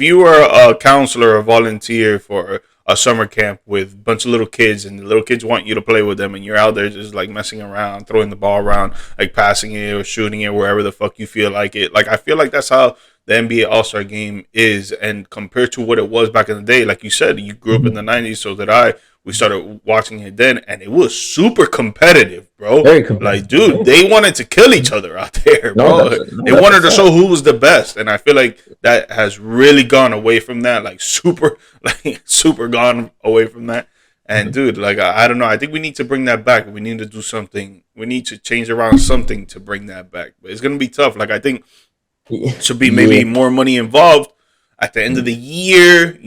you were a counselor or volunteer for a summer camp with a bunch of little kids, and the little kids want you to play with them, and you're out there just like messing around, throwing the ball around, like passing it or shooting it wherever the fuck you feel like it. Like I feel like that's how the NBA All Star Game is, and compared to what it was back in the day, like you said, you grew up in Mhm. the '90s, so did I. We started watching it then, and it was super competitive, bro. Very Like, competitive. dude, Yeah. they wanted to kill each other out there, No, bro. They that's a wanted to fact. show who was the best, and I feel like that has really gone away from that, like super, like super gone away from that. And Mhm. dude, like I don't know, I think we need to bring that back. We need to do something. We need to change around something to bring that back. But it's gonna be tough. Like I think should be Yeah. maybe more money involved at the end of the year.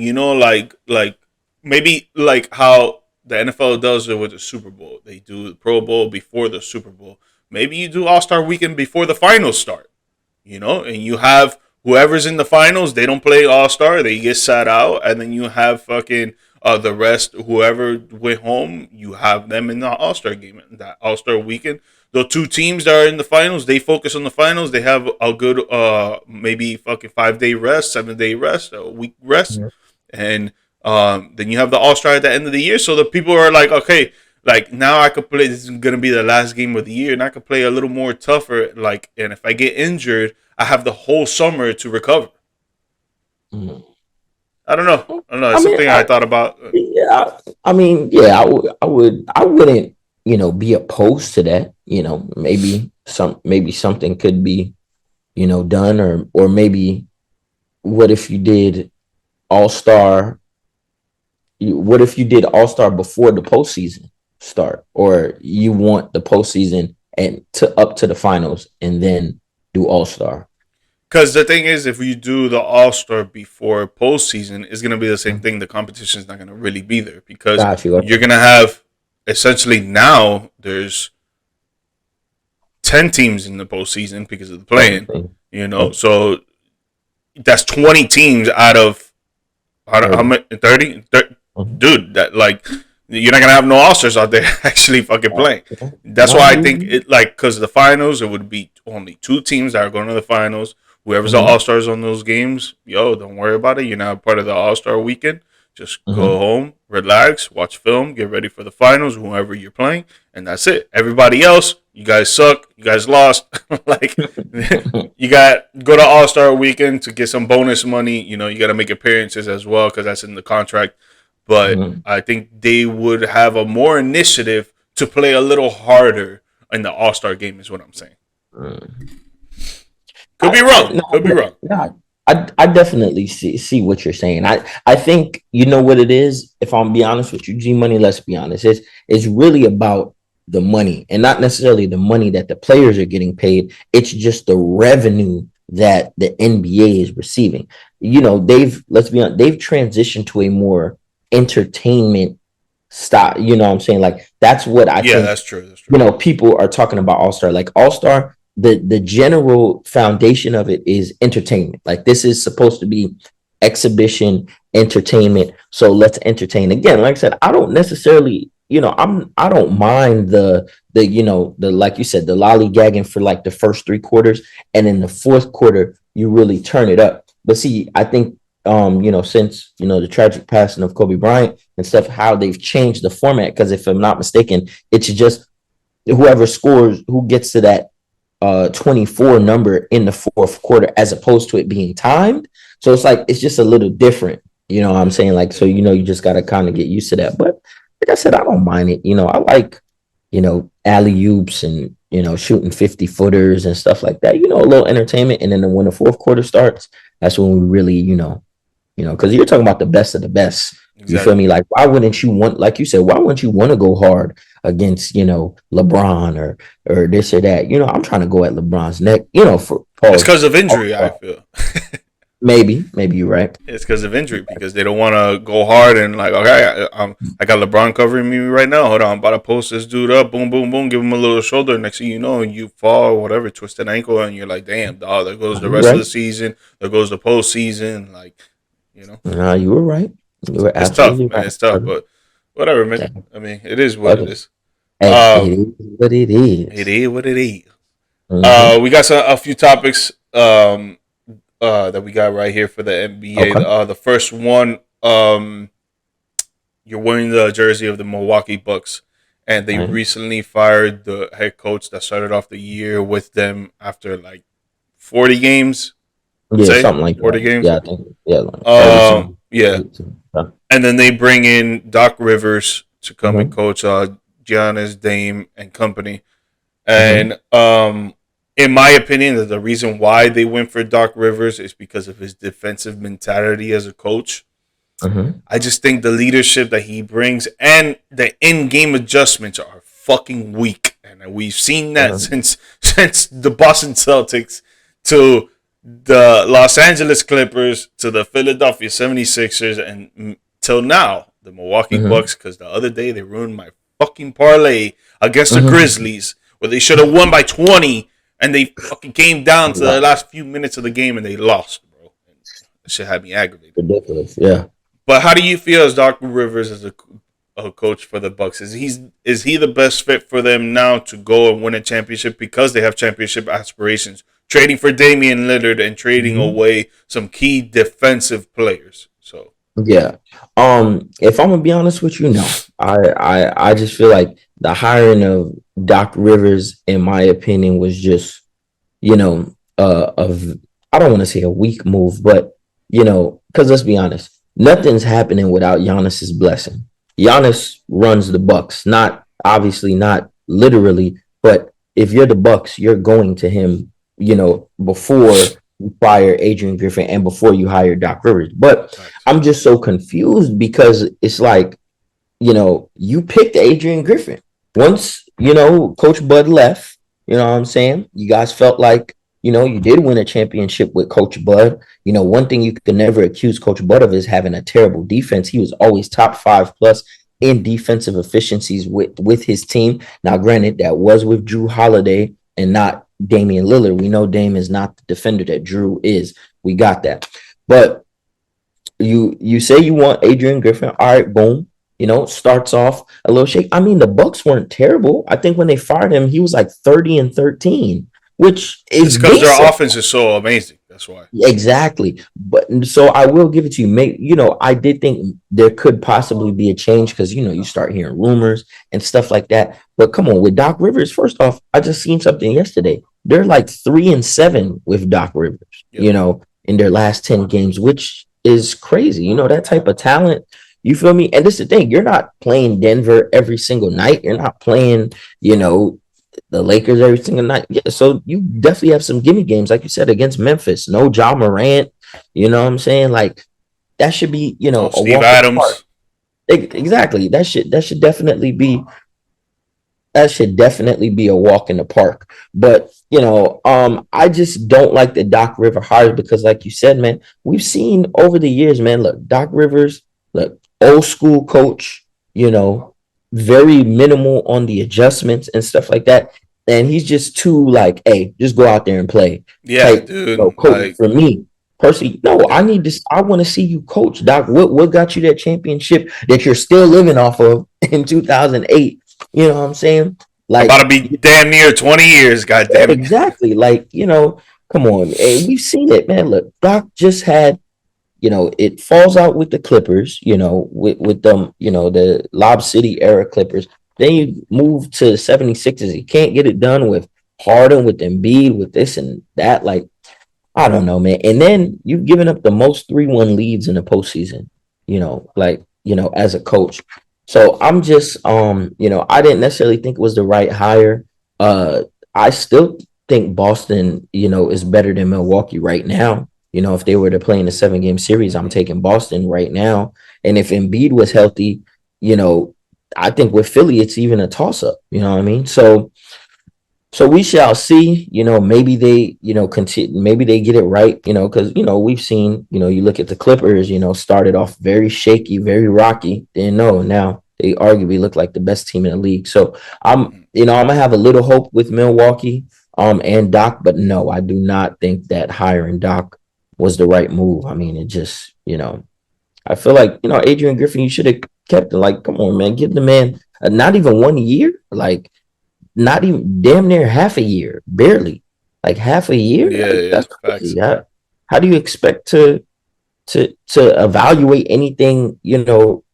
Like maybe like how the NFL does it with the Super Bowl. They do the Pro Bowl before the Super Bowl. Maybe you do All Star Weekend before the finals start. And you have whoever's in the finals. They don't play All Star. They get sat out, and then you have fucking the rest. Whoever went home, you have them in the All Star game, that All Star weekend. The two teams that are in the finals, they focus on the finals. They have a good maybe fucking 5 day rest, 7 day rest, a week rest, and then you have the All Star at the end of the year. So the people are like, okay, like now I could play. This is gonna be the last game of the year, and I could play a little more tougher. Like, and if I get injured, I have the whole summer to recover. Mhm. I don't know. I don't know. I It's mean, something I thought about. yeah, I mean, yeah, I wouldn't, be opposed to that. Maybe something could be, done, or maybe what if you did All Star? What if you did All Star before the postseason start, or you want the postseason and to up to the finals and then do All Star? Because the thing is, if you do the All Star before postseason, it's gonna be the same thing. The competition is not gonna really be there because Got you. you're Okay. gonna have essentially now there's 10 teams in the postseason because of the playing. Okay. Okay. So that's 20 teams out of how 30. many 30? Mhm. Dude, that like you're not gonna have no All Stars out there actually fucking playing. Yeah. That's No, why I think it like because the finals it would be only 2 teams that are going to the finals. Whoever's the mhm, All Stars on those games, yo, don't worry about it. You're not part of the All Star weekend. Just go mhm. home, relax, watch film, get ready for the finals, whoever you're playing, and that's it. Everybody else, you guys suck. You guys lost. Like you got go to All Star weekend to get some bonus money. You got to make appearances as well because that's in the contract. But Mhm. I think they would have a more initiative to play a little harder in the All Star game. Is what I'm saying. Mm. Could be I wrong. no, Could be wrong. no, I definitely see what you're saying. I think you know what it is. If I'm be honest with you, G Money. Let's be honest. It's really about the money, and not necessarily the money that the players are getting paid. It's just the revenue that the NBA is receiving. Let's be honest. They've transitioned to a more entertainment style. You know what I'm saying? Like that's what I Yeah, think that's true. That's true. people are talking about All Star. Like All Star, the general foundation of it is entertainment. Like this is supposed to be exhibition entertainment. So let's entertain. Again, like I said, I don't necessarily, I don't mind the like you said, the lollygagging for like the first 3 quarters, and in the fourth quarter you really turn it up. But see, I think since the tragic passing of Kobe Bryant and stuff, how they've changed the format. Because if I'm not mistaken, it's just whoever scores, who gets to that 24 number in the fourth quarter, as opposed to it being timed. So it's just a little different. You know what I'm saying? Like, so you just gotta kind of get used to that. But like I said, I don't mind it. I like, alley oops and shooting 50 footers and stuff like that. A little entertainment. And then when the fourth quarter starts, that's when we really, because you're talking about the best of the best. Exactly. You feel me? Like, why wouldn't you want, like you said, why wouldn't you want to go hard against, LeBron or this or that? I'm trying to go at LeBron's neck, for pause. It's because of injury, I feel. Maybe you're right. It's because of injury, because they don't want to go hard and like, okay, I got LeBron covering me right now. Hold on, I'm about to post this dude up. Boom, boom, boom. Give him a little shoulder. Next thing you know, you fall, whatever, twisted ankle, and you're like, damn, dog. There goes the rest of the season. There goes the postseason. Like, Nah, you were right. You were it's absolutely tough, man. right. It's tough, but whatever, man. Yeah. I mean, it is what it is. It is what it is. It is what it is. Mm-hmm. We got a few topics. That we got right here for the NBA. Okay. The first one, you're wearing the jersey of the Milwaukee Bucks, and they recently fired the head coach that started off the year with them after like 40 games. Yeah, something like 40 that. games. Yeah, I think. Yeah. And then they bring in Doc Rivers to come and coach Giannis, Dame, and company. And in my opinion, the reason why they went for Doc Rivers is because of his defensive mentality as a coach. I just think the leadership that he brings and the in-game adjustments are fucking weak, and we've seen that since the Boston Celtics to the Los Angeles Clippers to the Philadelphia 76ers and till now the Milwaukee Bucks, because the other day they ruined my fucking parlay against the Grizzlies where they should have won by 20. And they fucking came down to the last few minutes of the game and they lost, bro. That shit had me aggravated. Ridiculous, yeah. But how do you feel as Doc Rivers as a coach for the Bucks? Is he the best fit for them now to go and win a championship because they have championship aspirations? Trading for Damian Lillard and trading away some key defensive players. So yeah. If I'm gonna be honest with you, no. I just feel like the hiring of Doc Rivers, in my opinion, was just, I don't want to say a weak move, but because let's be honest, nothing's happening without Giannis's blessing. Giannis runs the Bucks, not literally, but if you're the Bucks, you're going to him, before you fire Adrian Griffin and before you hire Doc Rivers. But I'm just so confused because it's like, you picked Adrian Griffin. Once, Coach Bud left, you know what I'm saying? You guys felt like, you did win a championship with Coach Bud. One thing you can never accuse Coach Bud of is having a terrible defense. He was always top 5 plus in defensive efficiencies with his team. Now, granted, that was with Drew Holiday and not Damian Lillard. We know Dame is not the defender that Drew is. We got that. But you say you want Adrian Griffin. All right, boom. Starts off a little shake. I mean, the Bucks weren't terrible. I think when they fired him, he was like 30-13, which is because their offense is so amazing. That's why. Exactly. But so I will give it to you. I did think there could possibly be a change because, you start hearing rumors and stuff like that. But come on, with Doc Rivers, first off, I just seen something yesterday. They're like 3-7 with Doc Rivers, in their last 10 games, which is crazy. That type of talent. You feel me? And this is the thing. You're not playing Denver every single night. You're not playing, the Lakers every single night. Yeah, so you definitely have some gimme games, like you said, against Memphis. No Ja Morant. You know what I'm saying? Like, that should be, a Steve Adams. Exactly. That should definitely be a walk in the park. But, I just don't like the Doc Rivers hires because, like you said, man, we've seen over the years, man, look, Doc Rivers, old school coach, very minimal on the adjustments and stuff like that. And he's just too like, hey, just go out there and play. Yeah, dude. Coach, for me, Percy, no, Yeah. I want to see you coach, Doc. What got you that championship that you're still living off of in 2008? You know what I'm saying? About Like, to be damn near 20 years, god damn it. exactly. Like, come on. Hey, we've seen it, man. Look, Doc just had, it falls out with the Clippers, with them, the Lob City era Clippers. Then you move to the 76ers. You can't get it done with Harden, with Embiid, with this and that. Like, I don't know, man. And then you've given up the most 3-1 leads in the postseason, as a coach. So I'm just I didn't necessarily think it was the right hire. I still think Boston, is better than Milwaukee right now. If they were to play in a 7-game series, I'm taking Boston right now. And if Embiid was healthy, you know, I think with Philly, it's even a toss up. You know what I mean? So we shall see. Maybe they, continue. Maybe they get it right. Because we've seen. You look at the Clippers. Started off very shaky, very rocky. Then no, now they arguably look like the best team in the league. So I'm gonna have a little hope with Milwaukee, and Doc, but no, I do not think that hiring Doc was the right move. I mean, it just, I feel like Adrian Griffin, you should have kept it. Like, come on, man, give the man not even 1 year. Like, not even damn near half a year, barely, like half a year. Yeah, Like, yeah, that's facts. crazy. How do you expect to evaluate anything?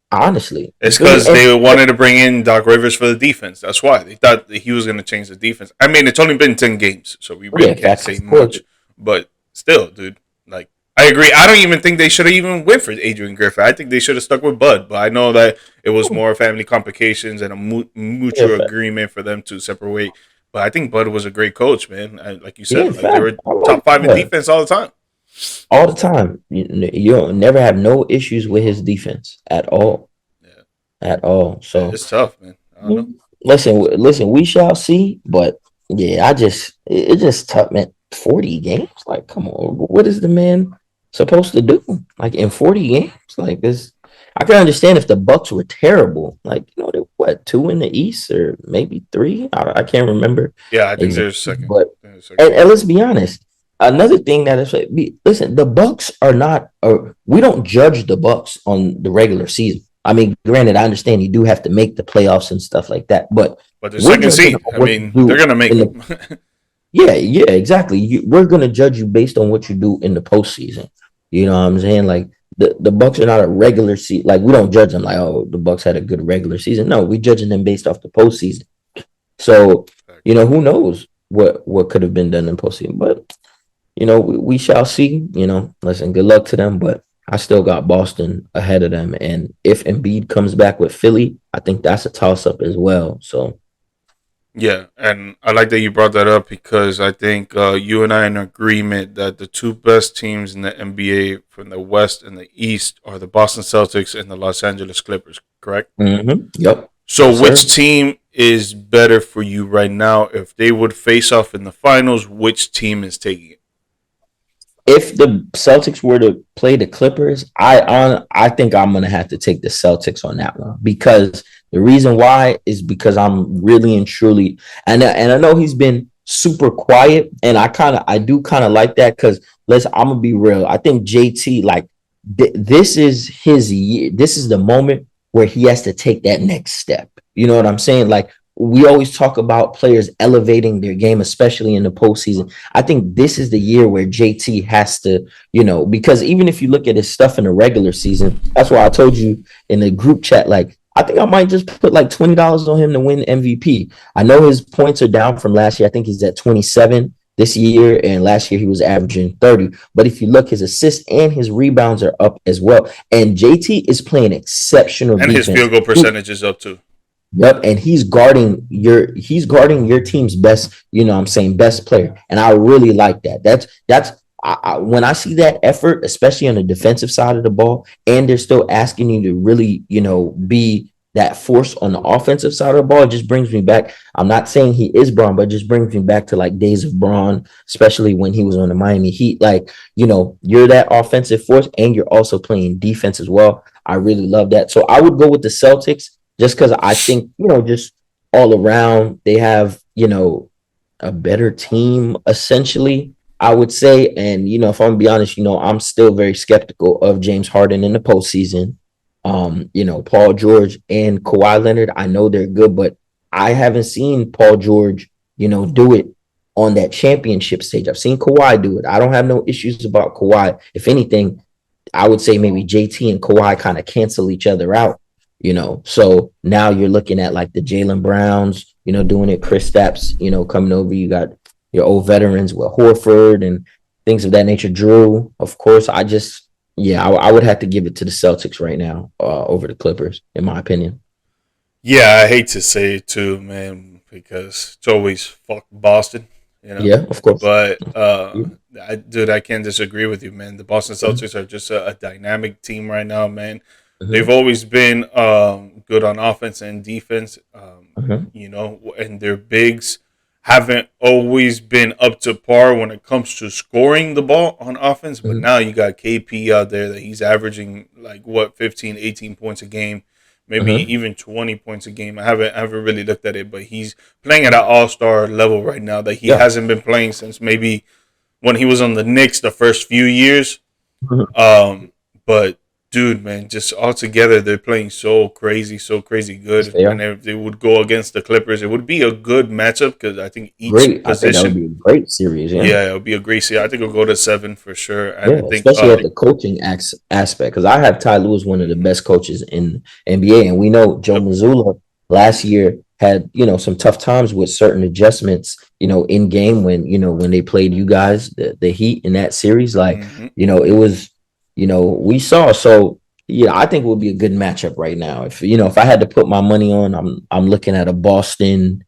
Honestly, you It's feel me? because they wanted to bring in Doc Rivers for the defense. That's why they thought that he was going to change the defense. I mean, it's only been 10 games, so we really Yeah, can't facts, say of course. much. But still, dude, like I agree. I don't even think they should have even went for Adrian Griffin. I think they should have stuck with Bud. But I know that it was more family complications and a Yeah, mutual agreement for them to separate. But I think Bud was a great coach, man. And like you yeah, said, like they fact. were I like top five in Bud defense all the time. all the time. You don't never have no issues with his defense at all, Yeah, at all. So it's tough, man. I don't know. listen, we shall see. But yeah, it's just tough, man. 40 games, like, come on, what is the man supposed to do? Like in 40 games, like this. I can understand if the Bucks were terrible, like they what, two in the East or maybe three. I can't remember Yeah, I think exactly, there's second. but Second. and let's be honest. Another thing that is listen, the Bucks are not. We don't judge the Bucks on the regular season. I mean, granted, I understand you do have to make the playoffs and stuff like that, but But the we're second judging seed, on I what you mean, they're do gonna make in the. them. Yeah, yeah, exactly. We're gonna judge you based on what you do in the postseason. You know what I'm saying? Like the Bucks are not a regular season. Like, we don't judge them like, oh, the Bucks had a good regular season. No, we're judging them based off the postseason. So who knows what could have been done in postseason, but we shall see. Listen, good luck to them, but I still got Boston ahead of them. And if Embiid comes back with Philly, I think that's a toss up as well. So Yeah, and I like that you brought that up because I think you and I are in agreement that the two best teams in the NBA from the West and the East are the Boston Celtics and the Los Angeles Clippers, correct? yep, So, yes, sir. which team is better for you right now? If they would face off in the finals, which team is taking it? If the Celtics were to play the Clippers, I think I'm gonna have to take the Celtics on that one, because the reason why is because I'm really and truly, and I know he's been super quiet, and I do kind of like that, because I'm gonna be real. I think JT, like, this is his year. This is the moment where he has to take that next step. You know what I'm saying? Like, we always talk about players elevating their game, especially in the postseason. I think this is the year where JT has to, because even if you look at his stuff in the regular season, that's why I told you in the group chat, like, I think I might just put like $20 on him to win MVP. I know his points are down from last year. I think he's at 27 this year, and last year he was averaging 30. But if you look, his assists and his rebounds are up as well. And JT is playing exceptional And his defense. field goal percentage is up too. Yep, and he's guarding your team's best, I'm saying, best player. And I really like that. When I see that effort, especially on the defensive side of the ball, and they're still asking you to really, be that force on the offensive side of the ball, it just brings me back. I'm not saying he is Braun, but it just brings me back to like days of Braun, especially when he was on the Miami Heat. Like, you're that offensive force and you're also playing defense as well. I really love that. So I would go with the Celtics, just because I think, just all around they have, a better team essentially. I would say, and if I'm gonna be honest, I'm still very skeptical of James Harden in the postseason. Paul George and Kawhi Leonard, I know they're good, but I haven't seen Paul George, do it on that championship stage. I've seen Kawhi do it. I don't have no issues about Kawhi. If anything, I would say maybe JT and Kawhi kind of cancel each other out, So now you're looking at like the Jaylen Browns, doing it, Chris Stapps, coming over. You got your old veterans with Horford and things of that nature. Drew, of course. I would have to give it to the Celtics right now over the Clippers, in my opinion. Yeah, I hate to say it too, man, because it's always fuck Boston, Yeah, of course. But I can't disagree with you, man. The Boston Celtics are just a dynamic team right now, man. They've always been good on offense and defense, and their bigs haven't always been up to par when it comes to scoring the ball on offense. But now you got KP out there that he's averaging 15, 18 points a game, maybe even 20 points a game. I haven't really looked at it, but he's playing at an all-star level right now that he hasn't been playing since maybe when he was on the Knicks the first few years. But dude, man, just all together, they're playing so crazy good. And if they would go against the Clippers, it would be a good matchup because I think each position. I think that would be a great series. Yeah, it would be a great series. I think it'll go to 7 for sure. And I think, especially at the coaching aspect, because I have Ty Lue as one of the best coaches in NBA, and we know Joe Mazzulla last year had some tough times with certain adjustments in game when they played you guys the Heat in that series. It was. We saw. So I think it would be a good matchup right now. If I had to put my money on, I'm looking at a Boston,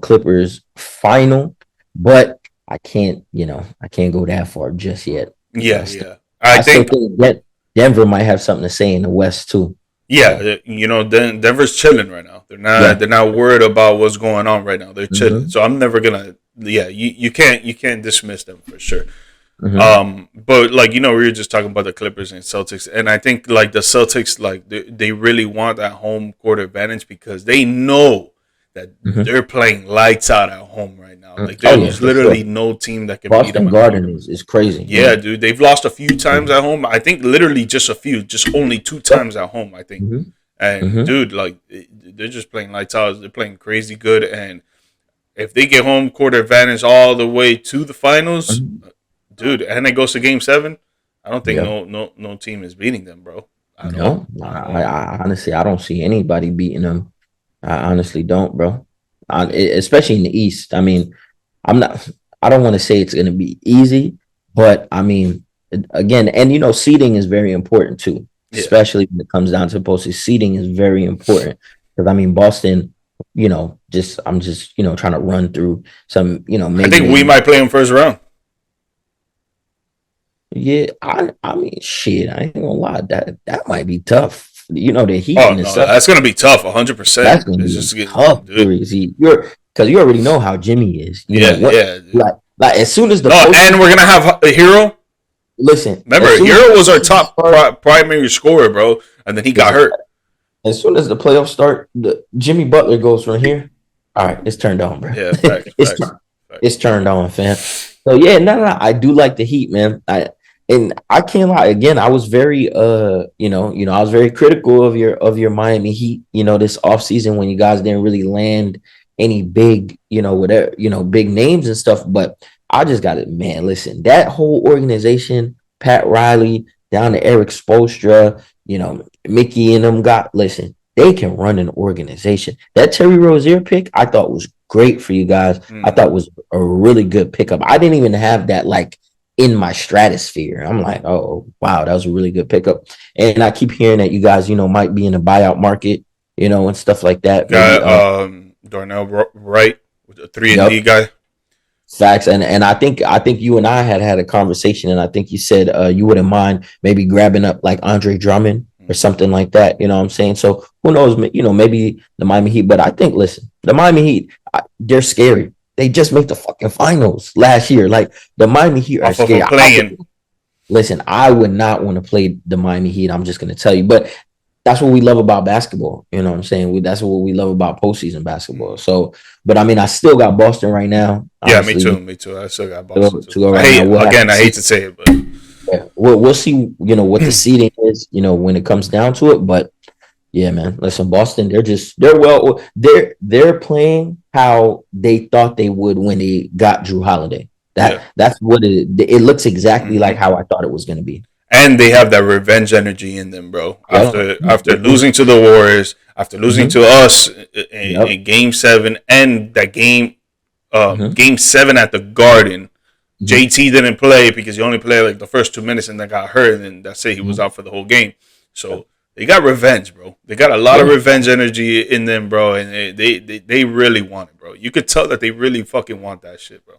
Clippers final, but I can't go that far just yet. Yeah. I think Denver might have something to say in the West too. Yeah, Denver's chilling right now. They're not worried about what's going on right now. They're chilling. So I'm never gonna. Yeah, you can't dismiss them for sure. But we were just talking about the Clippers and Celtics, and I think the Celtics they really want that home court advantage because they know that they're playing lights out at home right now. There's literally no team that can beat them. Boston Garden is crazy. Yeah, dude, they've lost a few times at home. I think literally just a few, just only 2 times at home. I think, and dude, they're just playing lights out. They're playing crazy good, and if they get home court advantage all the way to the finals. Dude, and it goes to Game 7. I don't think no team is beating them, bro. I honestly, I don't see anybody beating them. I honestly don't, bro. Especially in the East. I mean, I don't want to say it's going to be easy, but I mean, again, and seeding is very important too, especially when it comes down to postseason. Seeding is very important because I mean, Boston. I'm just trying to run through some. Maybe I think we might play them first round. Yeah, I mean, shit. I ain't gonna lie. That might be tough. The Heat. Oh no, that's gonna be tough. 100%. That's gonna be tough. Because you already know how Jimmy is. Like as soon as and we're gonna have a Hero. Listen, remember, Hero was our top primary scorer, bro, and then he got hurt. As soon as the playoffs start, the Jimmy Butler goes from here. All right, it's turned on, bro. Yeah, facts, it's turned on, fam. So yeah, no, I do like the Heat, man. I can't lie. Again, I was very I was very critical of your Miami Heat, this offseason when you guys didn't really land any big, big names and stuff. But I just got it, man. Listen, that whole organization, Pat Riley, down to Eric Spoelstra, Mickey and them they can run an organization. That Terry Rozier pick, I thought was great for you guys. I thought was a really good pickup. I didn't even have that in my stratosphere. I'm like, oh wow, that was a really good pickup. And I keep hearing that you guys, might be in the buyout market, and stuff like that. Darnell Wright, a 3-and-D guy. Facts, and I think you and I had a conversation, and I think you said you wouldn't mind maybe grabbing up like Andre Drummond or something like that. You know what I'm saying? So who knows? Maybe the Miami Heat. But I think, listen, the Miami Heat, they're scary. They just made the fucking finals last year. Like the Miami Heat are scary. Listen, I would not want to play the Miami Heat. I'm just going to tell you. But that's what we love about basketball. You know what I'm saying? That's what we love about postseason basketball. So, but I mean, I still got Boston right now. Yeah, me too. Honestly, Me too. I still got Boston to too. go I right now. hate We'll have again. to I hate see. to say it, but Yeah, we'll see. You know what the seeding is. You know when it comes down to it. But yeah, man. Listen, Boston. They're playing how they thought they would when they got Drew Holiday. yeah. That's what it looks exactly like Hmm. how I thought it was going to be. And they have that revenge energy in them, bro. Yeah. After losing to the Warriors, after losing Mm-hmm. to us Yep. in Game 7, and that Mm-hmm. Game 7 at the Garden. Mm-hmm. JT didn't play because he only played like the first 2 minutes and then got hurt, and then that's it. He was Mm-hmm. out for the whole game. So they got revenge, bro. They got a lot of Yeah. revenge energy in them, bro, and they really want it, bro. You could tell that they really fucking want that shit, bro.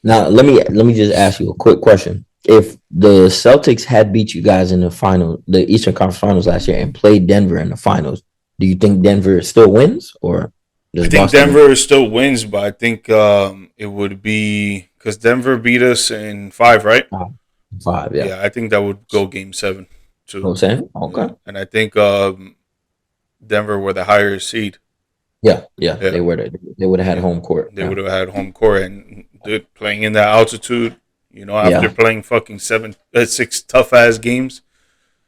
Now let me just ask you a quick question. If the Celtics had beat you guys in the final, the Eastern Conference Finals last year, and played Denver in the finals, do you think Denver still wins, or I does think Boston win? Denver still wins, but I think it would be because Denver beat us in 5, right? 5, yeah. Yeah, I think that would go Game 7 You know too. what I'm saying? Yeah, Okay. and I think Denver were the higher seed. Yeah, yeah. Yeah, They would have had yeah, home court. they Yeah. would have had home court, and dude, playing in that altitude, after Yeah. playing fucking 6 tough ass games.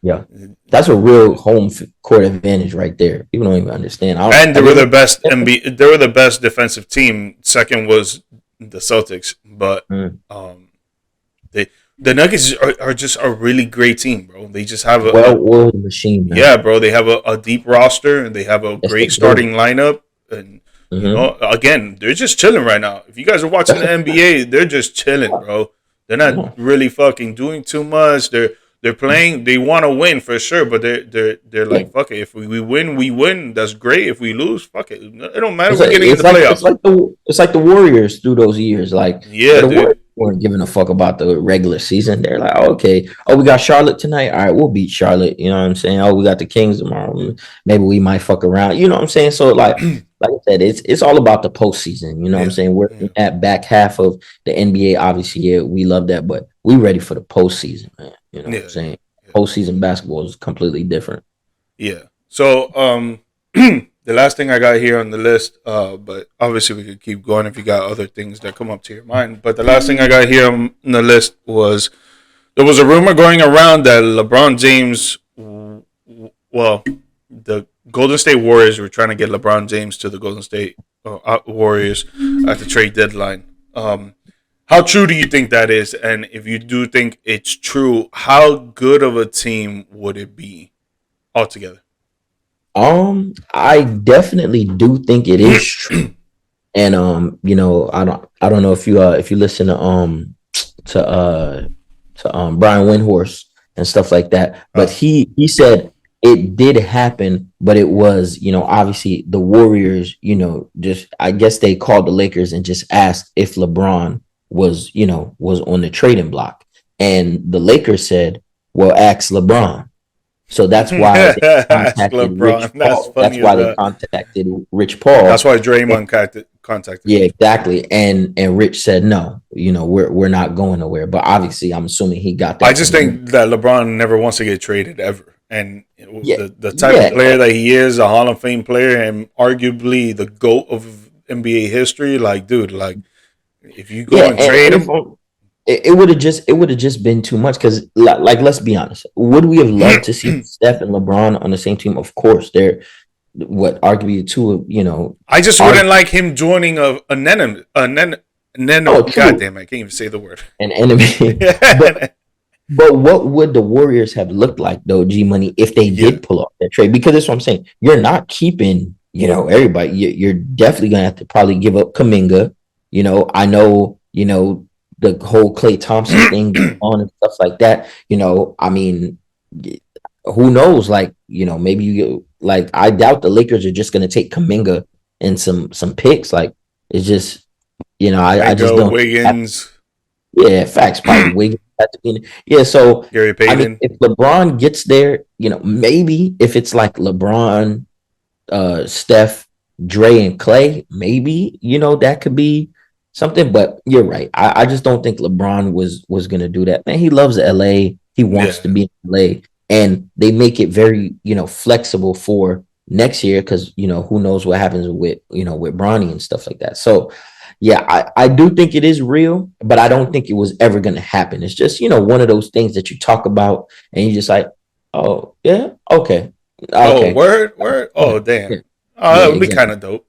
Yeah. That's a real court advantage right there. People don't even understand. And they Have you were ever the best NBA. They were the best defensive team. Second was the Celtics, but Mm. um, they the Nuggets are just a really great team, bro. They just have Well-oiled machine, man. yeah, bro. They have a deep roster and they have a Yes, they great do. starting lineup. And Mm-hmm. again, they're just chilling right now. If you guys are watching That's the a NBA, they're just chilling, bro. They're not yeah. really fucking doing too much. They're playing. They want to win for sure, but they're Yeah. like, fuck it. If we win, we win. That's great. If we lose, fuck it. It don't matter. It's We're like getting in it's the like playoffs. it's like the Warriors through those years. Like Yeah, the dude. Warriors weren't giving a fuck about the regular season. They're like, oh, okay, oh, we got Charlotte tonight. All right, we'll beat Charlotte. You know what I'm saying? Oh, we got the Kings tomorrow. Maybe we might fuck around. You know what I'm saying? So like I said, it's all about the postseason. You know what I'm Yeah, saying? We're yeah, at back half of the NBA. Obviously, yeah, we love that, but we ready for the postseason, man. You know what I'm yeah, saying? yeah. Postseason basketball is completely different. Yeah. So the last thing I got here on the list, but obviously we could keep going if you got other things that come up to your mind. But the last thing I got here on the list was there was a rumor going around that LeBron James, well, the Golden State Warriors were trying to get LeBron James to the Golden State Warriors at the trade deadline. How true do you think that is? And if you do think it's true, how good of a team would it be altogether? I definitely do think it is true. And I don't know if you listen to Brian Windhorst and stuff like that, but Uh, he said it did happen, but it was, obviously the Warriors, just I guess they called the Lakers and just asked if LeBron was on the trading block. And the Lakers said, well, ask LeBron. So that's why they Ask contacted Rich LeBron. That's Paul. That's funny as why they that. contacted Rich That's Paul. why Draymond contacted Yeah, him. exactly. And Rich said no. We're not going nowhere. But obviously, I'm assuming he got I that just from him. think that LeBron never wants to get traded ever. And Yeah, the type of yeah, player that he is, a Hall of Fame player, and arguably the GOAT of NBA history, like, dude, like, if you yeah. go and trade And if him, it would have just been too much because like let's be honest. Would we have loved to see Steph and LeBron on the same team? Of course, they're what arguably two of I just are wouldn't like him joining oh God true damn it, I can't even say the word. an enemy. but But what would the Warriors have looked like though, G Money, if they Yeah. did pull off that trade? Because that's what I'm saying. You're not keeping, everybody. You're definitely gonna have to probably give up Kaminga. I know, the whole Klay Thompson thing going on and stuff like that. I mean, who knows? Like, maybe like I doubt the Lakers are just gonna take Kaminga and some picks. Like, it's just, I just Kaminga, don't. Wiggins, Yeah, facts. Probably Wiggins had to be yeah, so Gary I mean, Payton. if LeBron gets there, maybe if it's like LeBron, Steph, Dre, and Clay, maybe that could be something. But you're right. I just don't think LeBron was gonna do that. Man, he loves LA. He wants to Yeah. be in LA. and they make it very, flexible for next year because who knows what happens with with Bronny and stuff like that. So yeah, I do think it is real, but I don't think it was ever going to happen. It's just one of those things that you talk about and you just like, oh yeah, okay, Oh, okay, word. yeah, Oh, damn. yeah, Oh, yeah, that would be kind exactly. of dope.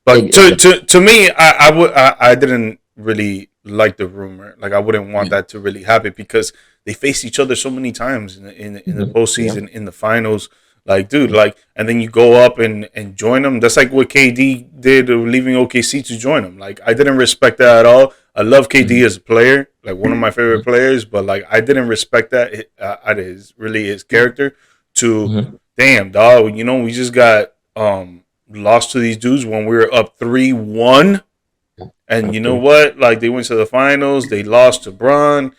But Exactly. to me, I didn't really like the rumor. Like I wouldn't want that to really happen because they faced each other so many times in the Yeah. postseason, in the finals. Like, dude, like, and then you go up and join them. That's like what KD did, leaving OKC to join them. Like, I didn't respect that at all. I love KD Mhm. as a player, like one of my favorite Mhm. players, but like I didn't respect that out of his character. To Mhm. damn dog, we just got lost to these dudes when we were up 3-1. And you know Okay. what? Like they went to the finals, they lost to Bron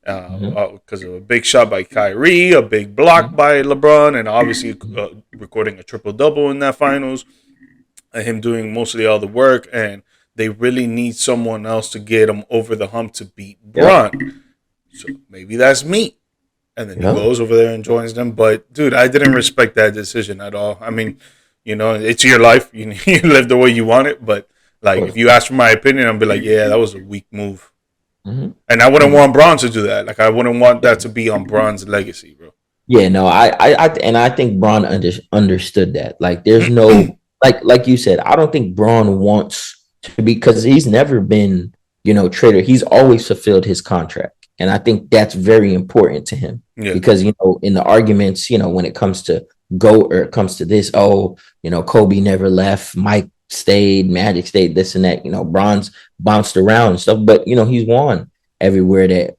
Mhm. because of a big shot by Kyrie, a big block Mhm. by LeBron, and obviously recording a triple double in that finals, and him doing mostly all the work. And they really need someone else to get them over the hump to beat Yep. Bron. So maybe that's me. And then he Yep. goes over there and joins them. But dude, I didn't respect that decision at all. I mean, it's your life. You live the way you want it. But Of like, if course. you ask for my opinion, I'd be like, yeah, that was a weak move. Mhm. And I wouldn't Mhm. want Braun to do that. Like, I wouldn't want that to be on Braun's legacy, bro. Yeah, no, and I think Braun understood that. Like, there's no like you said. I don't think Braun wants to be because he's never been trader. He's always fulfilled his contract, and I think that's very important to him Yeah. because in the arguments, when it comes to go or it comes to this, oh, Kobe never left, Mike stayed, Magic stayed, this and that. Braun's bounced around and stuff, but he's won everywhere But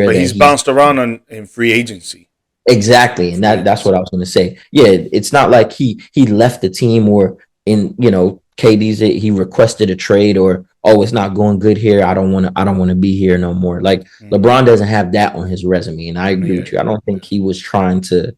that he's he's. bounced around in free agency. Exactly, and Free that's what agency. I was going to say. Yeah, it's not like he left the team or in KD's he requested a trade or oh it's not going good here. I don't want to be here no more. Like Mm-hmm. LeBron doesn't have that on his resume, and I agree Yeah, with you. I yeah, don't yeah. think he was trying to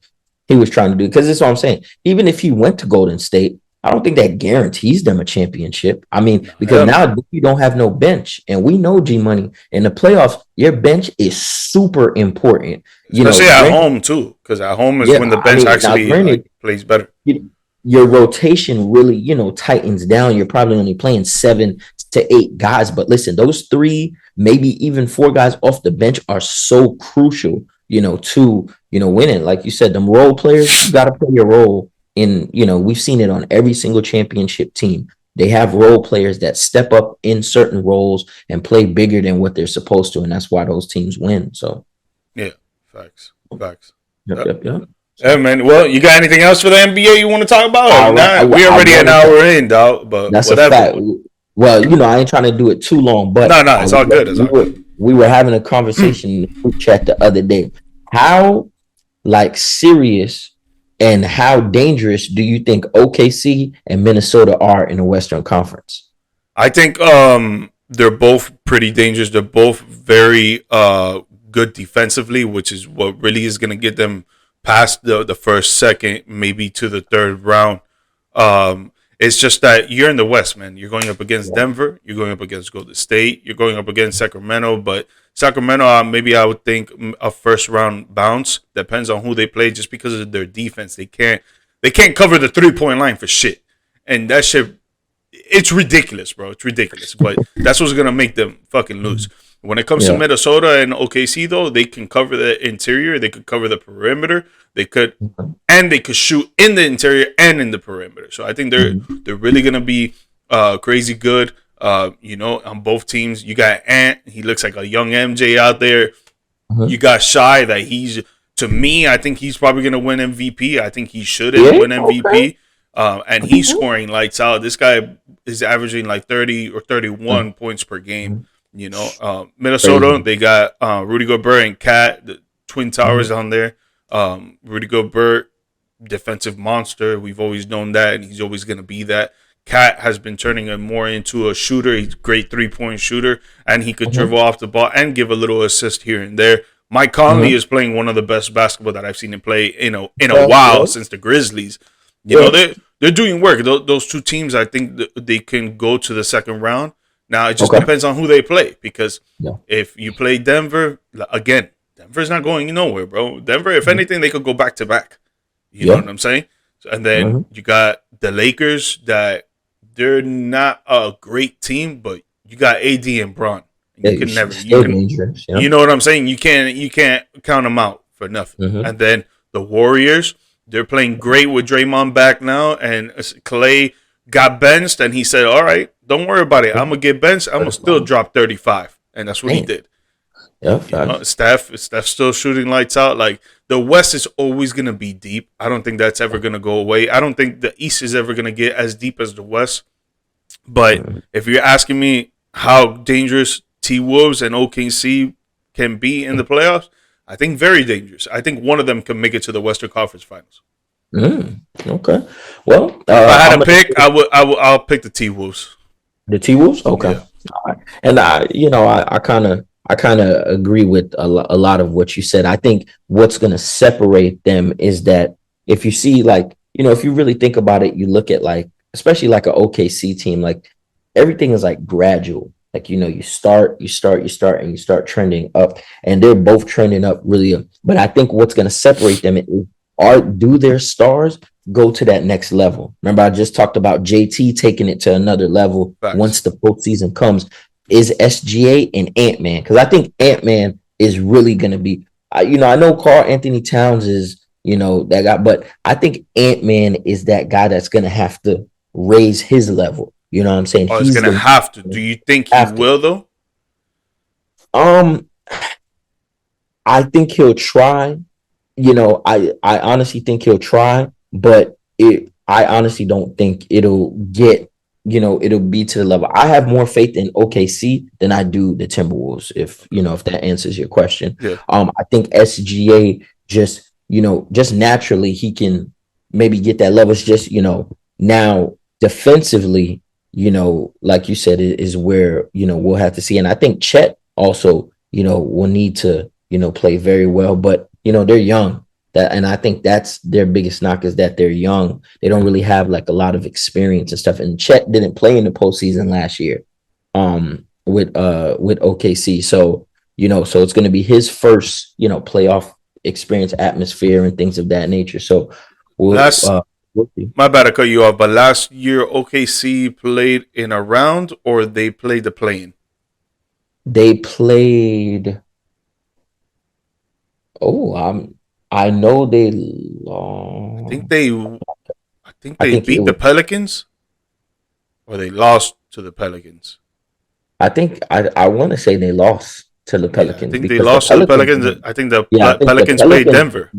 do because that's what I'm saying. Even if he went to Golden State, I don't think that guarantees them a championship. I mean, No, because hell no. now you don't have no bench, and we know G Money in the playoffs. Your bench is super important. Especially at Granted, home too, because at home is yeah, when the I bench mean, now actually like granted, plays better. your rotation really, tightens down. You're probably only playing 7 to 8 guys, but listen, those 3, maybe even 4 guys off the bench are so crucial, to winning. Like you said, them role players, you got to play your role. We've seen it on every single championship team. They have role players that step up in certain roles and play bigger than what they're supposed to, and that's why those teams win. So, Yeah, facts, facts. yep, Yep. yep, yep. Yeah, So, man. Well, you got anything else for the NBA you want to talk about? If all right, not, we I already an wanted to. hour in, dog. But That's a whatever. fact. Well, I ain't trying to do it too long, but No, no, it's all good. It's we all were good. we were having a conversation in the group chat the other day. How like serious and how dangerous do you think OKC and Minnesota are in the Western Conference? I think they're both pretty dangerous. They're both very good defensively, which is what really is going to get them past the first, second, maybe to the third round. It's just that you're in the West, man. You're going up against Yeah. Denver. You're going up against Golden State. You're going up against Sacramento. But Sacramento, maybe I would think a first round bounce. Depends on who they play, just because of their defense. They can't cover the 3-point line for shit, and that shit it's ridiculous, bro. It's ridiculous. But that's what's gonna make them fucking lose. When it comes to Yeah. Minnesota and OKC, though, they can cover the interior, they could cover the perimeter, Mhm. they could shoot in the interior and in the perimeter. So I think Mhm. they're really gonna be crazy good. On both teams, you got Ant. He looks like a young MJ out there. You Mhm. got Shy. That he's to me, I think he's probably gonna win MVP. I think he should Yeah. win Okay. MVP. And he's scoring lights out. This guy is averaging like 30 or 31 points per game. Mhm. Minnesota, Crazy. they got Rudy Gobert and Cat, the Twin Towers Mhm. on there. Rudy Gobert, defensive monster. We've always known that, and he's always going to be that. Cat has been turning him more into a shooter. He's a great 3-point shooter, and he could Mhm. dribble off the ball and give a little assist here and there. Mike Conley Mhm. is playing one of the best basketball that I've seen him play in a Yeah. while Yeah. since the Grizzlies. Yeah. They're doing work. Those two teams, I think they can go to the second round. Now it just Okay. depends on who they play, because Yeah. if you play Denver again, Denver's not going nowhere, bro. Denver, if anything, they could go back to back. You know what I'm saying? So, and then you got the Lakers that they're not a great team, but you got AD and Bron. You can never, you can, dangerous, you know what I'm saying? You can't count them out for nothing. And then the Warriors, they're playing great with Draymond back now, and Clay got benched, and he said, "All right, don't worry about it. I'm gonna get benched. I'm gonna still drop 35," and that's what he did. Yeah, Steph's still shooting lights out. Like the West is always gonna be deep. I don't think that's ever gonna go away. I don't think the East is ever gonna get as deep as the West. But if you're asking me how dangerous T-Wolves and OKC can be in the playoffs, I think very dangerous. I think one of them can make it to the Western Conference Finals. Okay. Well, if I had to pick, I'll pick the T-Wolves. The T-Wolves? Okay. Yeah. All right. And I kind of agree with a lot of what you said. I think what's going to separate them is that if you see, like, if you really think about it, you look at, like, especially like an OKC team, like everything is like gradual. Like, you start, and you start trending up, and they're both trending up really. But I think what's going to separate them is, do their stars go to that next level? Remember, I just talked about JT taking it to another level. Facts. Once the postseason comes. Is SGA and Ant-Man? Because I think Ant-Man is really going to be, I know Karl Anthony Towns is, that guy, but I think Ant-Man is that guy that's going to have to raise his level. You know what I'm saying? He's going to have to. Do you think he will, though? I think he'll try. I honestly think he'll try, but I honestly don't think it'll get, it'll be to the level. I have more faith in OKC than I do the Timberwolves, if that answers your question. Yeah. I think SGA just naturally he can maybe get that level. It's just, now defensively, like you said, is where, we'll have to see. And I think Chet also, will need to, play very well, but, they're young. And I think that's their biggest knock, is that they're young. They don't really have like a lot of experience and stuff. And Chet didn't play in the postseason last year with OKC. So, so it's going to be his first, playoff experience, atmosphere, and things of that nature. So we'll see. My bad, I cut you off, but last year OKC played in a round, or they played the play-in? They played. I know they lost. I think they beat the Pelicans, or they lost to the Pelicans. I think I want to say they lost to the Pelicans. I think they lost to the Pelicans. I think the Pelicans played Denver.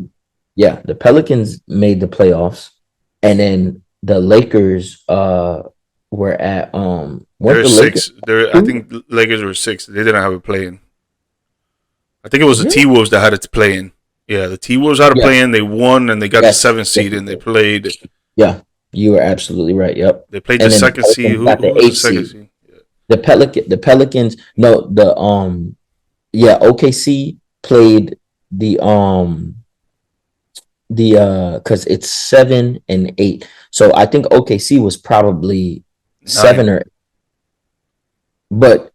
Yeah, the Pelicans made the playoffs, and then the Lakers were at they're six. I think the Lakers were 6. They didn't have a play-in. I think it was the T-Wolves that had it to play in. Yeah, the T-Wolves had to play in. They won, and they got the 7th seed, and they played. Yeah, you were absolutely right. Yep. They played the 2nd seed. Who was the 2nd seed? Yeah. The Pelicans. No, OKC played because it's 7 and 8. So I think OKC was probably 9. 7 or. But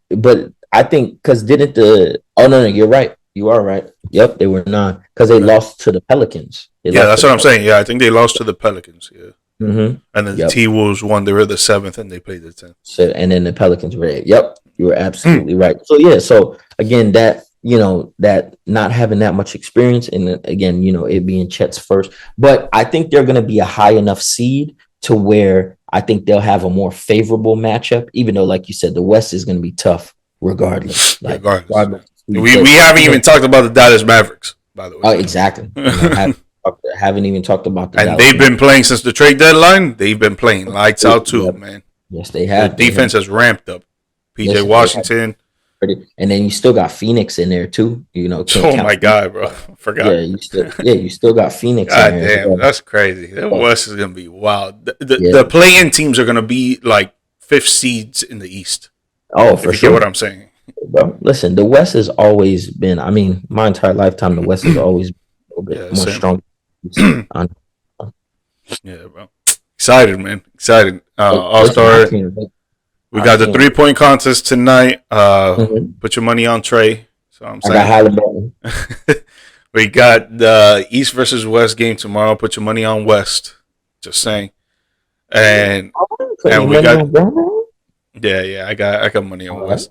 I think because didn't the? Oh no, you're right. You are right. Yep, they were 9 because they lost to the Pelicans. That's what I'm saying. Yeah, I think they lost to the Pelicans. Yeah. And then the T-Wolves won. They were the 7th, and they played the 10th. So, and then the Pelicans were 8. Yep, you were absolutely right. So yeah, so again, that that not having that much experience, and again, it being Chet's first, but I think they're going to be a high enough seed to where I think they'll have a more favorable matchup. Even though, like you said, the West is going to be tough regardless. Regardless. We haven't even talked about the Dallas Mavericks, by the way. Oh, exactly. haven't even talked about the and Dallas they've been playing since the trade deadline. They've been playing lights out too, man. Yes, they have. The defense has ramped up. PJ Washington. And then you still got Phoenix in there too. Oh my God, bro! I forgot. You still got Phoenix. God in there. Damn, that's crazy. The West is gonna be wild. The play-in teams are gonna be like 5th seeds in the East. Oh, for sure. You get what I'm saying? Bro, listen, the West has always been, my entire lifetime, the West has always been a little bit more strong. Yeah, bro. Excited, man. Excited. All-Star. We got the 3-point contest tonight. Put your money on Trey. So I'm I got saying Halliburton. we got the East versus West game tomorrow. Put your money on West. Just saying. And Putting your we money got on Brown. yeah. I got money on All right. West.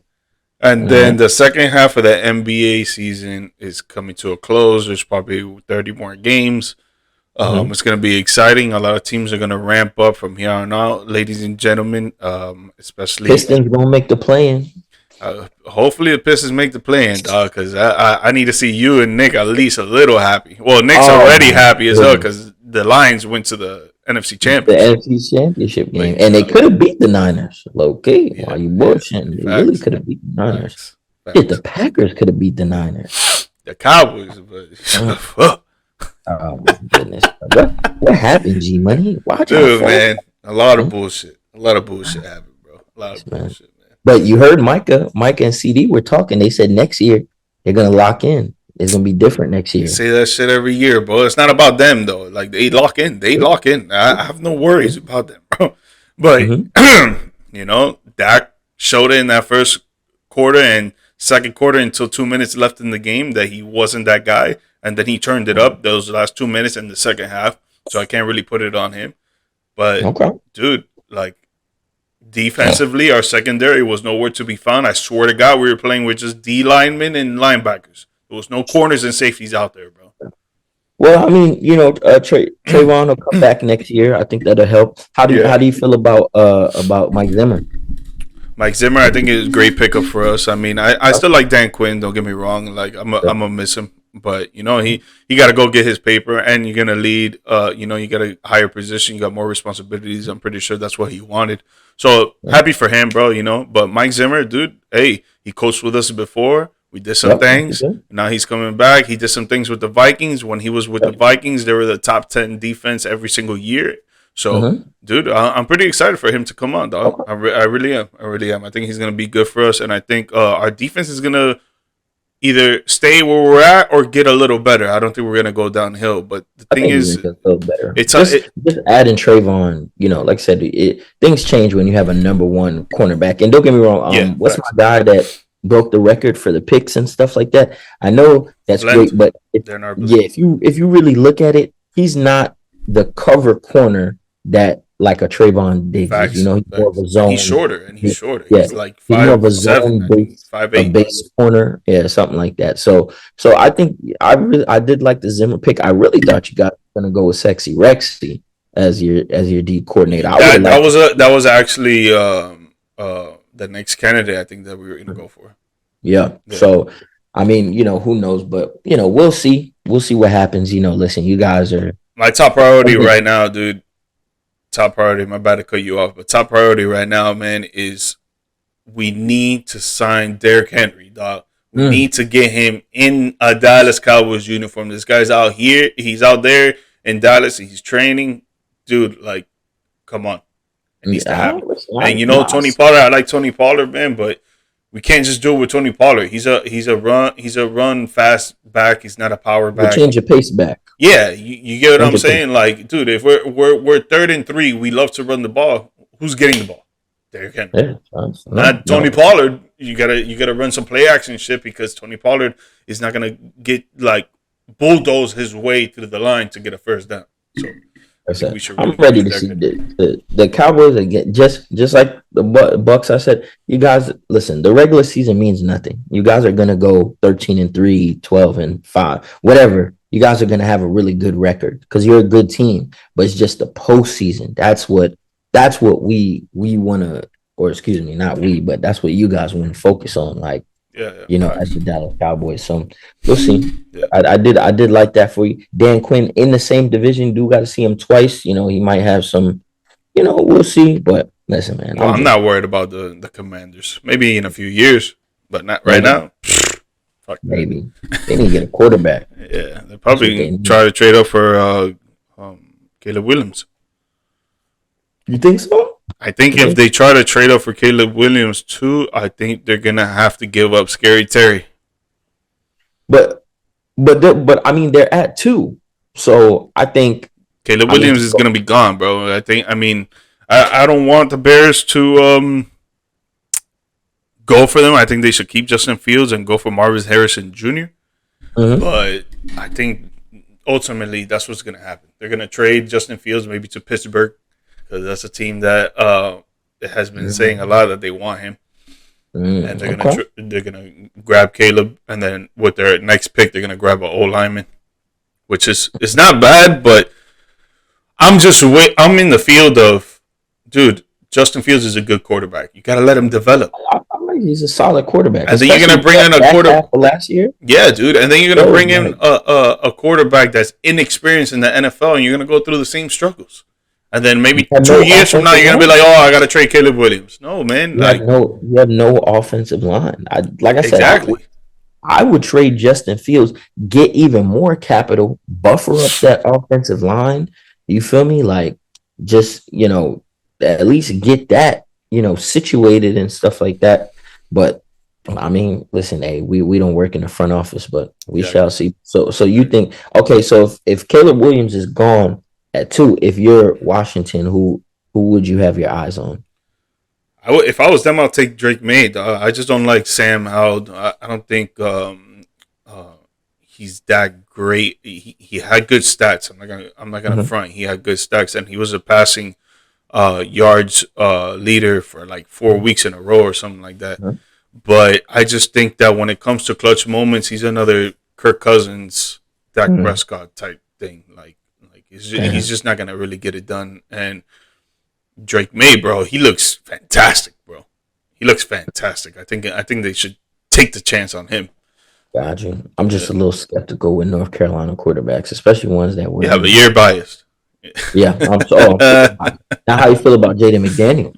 And All then right. the second half of the NBA season is coming to a close. There's probably 30 more games. Mm-hmm. It's going to be exciting. A lot of teams are going to ramp up from here on out, ladies and gentlemen. Especially, Pistons gonna make the play-in. hopefully the Pistons make the play-in, dog. Because I need to see you and Nick at least a little happy. Well, Nick's Oh already my happy as hell goodness. because the Lions went to the NFC The Championship. NFC Championship game, But and they could have beat the Niners. Low key, yeah, while you yeah, bullshitting, they really facts, could have beat the Niners. facts, Shit, the facts. Packers could have beat the Niners. The Cowboys, but Oh my goodness, what happened, G Money? Why'd y'all dude, fall? man, a lot of Man, bullshit. A lot of bullshit happened, bro. A lot of man. bullshit, man. But you heard Micah and CD were talking. They said next year they're gonna lock in. It's gonna be different next They year. say that shit every year, bro. It's not about them though. Like they lock in. They lock in. I have no worries about them, bro. But Mm-hmm. Dak showed it in that first quarter and second quarter until 2 minutes left in the game that he wasn't that guy, and then he turned it up those last 2 minutes in the second half. So I can't really put it on him. But Okay. dude, like defensively, our secondary was nowhere to be found. I swear to God, we were playing with just D linemen and linebackers. There was no corners and safeties out there, bro. Well, I mean, Trayvon will come back next year. I think that'll help. Yeah. How do you feel about Mike Zimmer? Mike Zimmer, I think is a great pickup for us. I mean, I still like Dan Quinn. Don't get me wrong. Like I'm gonna miss him, but he got to go get his paper, and you're gonna lead. You got a higher position. You got more responsibilities. I'm pretty sure that's what he wanted. So happy for him, bro. But Mike Zimmer, dude, hey, he coached with us before. We did some things. Now he's coming back. He did some things with the Vikings. When he was with the Vikings, they were the top 10 defense every single year. So, dude, I'm pretty excited for him to come on, dog. I really am. I really am. I think he's going to be good for us. And I think our defense is going to either stay where we're at or get a little better. I don't think we're going to go downhill. But the thing is, a little better. It's just adding Trayvon. Like I said, things change when you have a number one cornerback. And don't get me wrong. What's my guy that broke the record for the picks and stuff like that? I know that's great, but if you really look at it, he's not the cover corner that like a Trayvon Diggs is. He's more of a zone. He's shorter. Yeah, he's like 5'7", more of a zone base, 5'8", a base corner, something like that. So I think I did like the Zimmer pick. I really thought you guys were gonna go with Sexy Rexy as your D coordinator. That was actually the next candidate I think that we were gonna go for. Yeah. So I mean, who knows, but we'll see. We'll see what happens. Listen, you guys are my top priority right now, dude. Top priority. My bad to cut you off, but top priority right now, man, is we need to sign Derrick Henry, dog. We need to get him in a Dallas Cowboys uniform. This guy's out here. He's out there in Dallas. He's training, dude. Like, come on, it needs to happen. And Tony Pollard. I like Tony Pollard, man, but we can't just do it with Tony Pollard. He's a run fast back. He's not a power back. Change your pace back. Yeah, you get what I'm saying? Like, dude, if we're 3rd and 3, we love to run the ball. Who's getting the ball? Derrick Henry. Not Tony Pollard. You gotta run some play action shit because Tony Pollard is not gonna get like bulldoze his way through the line to get a first down. So I'm ready to see the Cowboys again. Just like the Bucks, I said, you guys listen. The regular season means nothing. You guys are gonna go 13-3, 12-5, whatever. You guys are gonna have a really good record because you're a good team. But it's just the postseason. That's what we want to, or excuse me, not we, but that's what you guys want to focus on. Like, as the Dallas Cowboys. So we'll see. Yeah. I did like that for you. Dan Quinn in the same division. Do got to see him twice. He might have some. We'll see. But listen, man. Well, I'm not worried about the Commanders. Maybe in a few years, but not right now. Fuck maybe they need to get a quarterback. Yeah, they probably try to trade up for Caleb Williams. You think so? I think if they try to trade up for Caleb Williams too, I think they're gonna have to give up Scary Terry. But I mean they're at 2, so I think Caleb Williams is gonna be gone, bro. I don't want the Bears to go for them. I think they should keep Justin Fields and go for Marvin Harrison Jr. But I think ultimately that's what's going to happen. They're going to trade Justin Fields maybe to Pittsburgh because that's a team that has been saying a lot that they want him. And they're gonna grab Caleb, and then with their next pick, they're gonna grab an O lineman, which is it's not bad, but I'm in the field of, dude. Justin Fields is a good quarterback. You gotta let him develop. He's a solid quarterback. And then you're gonna bring in a quarterback last year. Yeah, dude. And then you're gonna bring in a quarterback that's inexperienced in the NFL, and you're gonna go through the same struggles. And then maybe 2 years from now, you're gonna be like, "Oh, I gotta trade Caleb Williams." No, man. You have no offensive line. Exactly. I would trade Justin Fields, get even more capital, buffer up that offensive line. You feel me? Like, just at least get that situated and stuff like that. But I mean, listen, hey, we don't work in the front office, but we shall see. So you think, okay? So if Caleb Williams is gone at 2, if you're Washington, who would you have your eyes on? If I was them, I'll take Drake May. I just don't like Sam Howell. I don't think he's that great. He had good stats. I'm not gonna front. He had good stats, and he was a passing yards leader for like 4 weeks in a row or something like that. But I just think that when it comes to clutch moments, he's another Kirk Cousins, Dak Prescott type thing. Like he's just not gonna really get it done. And Drake May, bro, he looks fantastic, bro. He looks fantastic. I think they should take the chance on him. Got you. I'm just a little skeptical with North Carolina quarterbacks, especially ones that were. Yeah, but you're biased. Yeah. Now, how you feel about Jaden McDaniels?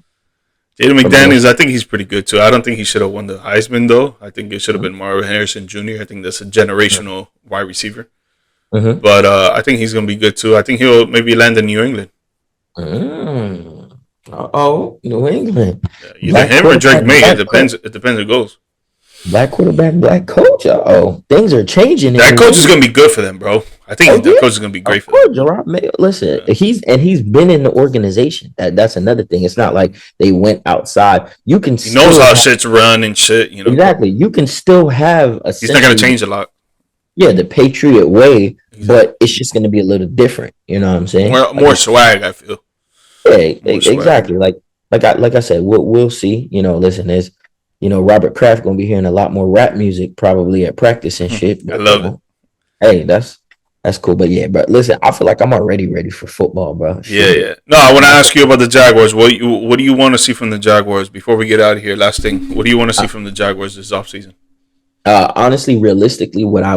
Jaden McDaniels, I think he's pretty good too. I don't think he should have won the Heisman though. I think it should have been Marvin Harrison Jr. I think that's a generational wide receiver. But I think he's gonna be good too. I think he'll maybe land in New England. New England. Yeah, either him or Drake May. It depends. It depends who goes. Black quarterback, black coach. Things are changing. That coach is gonna be good for them, bro. I think that coach is gonna be great for them. Gerard Mayo, listen, he's been in the organization. That's another thing. It's not like they went outside. He knows how shit's run and shit. Exactly. You can still have a. He's not gonna change a lot. Yeah, the Patriot way, but it's just gonna be a little different. You know what I'm saying? More swag, I feel. Yeah, exactly. Like I said, we'll see. Listen, there's. Robert Kraft gonna be hearing a lot more rap music probably at practice and shit. I love it. Hey, that's cool. But yeah, but listen, I feel like I'm already ready for football, bro. Yeah. No, I want to ask you about the Jaguars. What do you want to see from the Jaguars before we get out of here? Last thing, what do you want to see from the Jaguars this offseason? Honestly, realistically, what I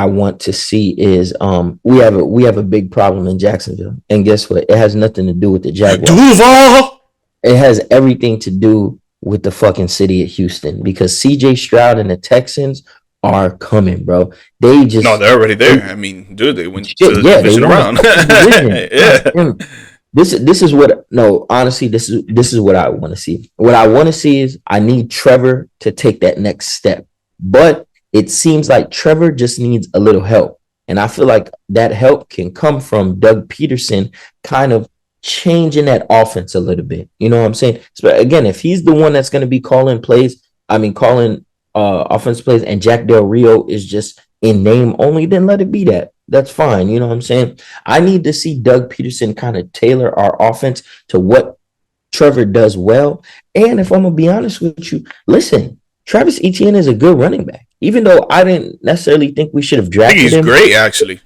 want to see is we have a big problem in Jacksonville, and guess what? It has nothing to do with the Jaguars. Duval. It has everything to do with the fucking city of Houston, because CJ Stroud and the Texans are coming, bro. They're already there. I mean, dude, they went to the division round. Yeah. This is what honestly, this is what I want to see. What I want to see is I need Trevor to take that next step. But it seems like Trevor just needs a little help. And I feel like that help can come from Doug Peterson kind of changing that offense a little bit. You know what I'm saying? So again, if he's the one that's going to be calling offense plays, and Jack Del Rio is just in name only, then let it be that. That's fine. You know what I'm saying? I need to see Doug Peterson kind of tailor our offense to what Trevor does well. And if I'm going to be honest with you, listen, Travis Etienne is a good running back, even though I didn't necessarily think we should have drafted him. He's great, actually.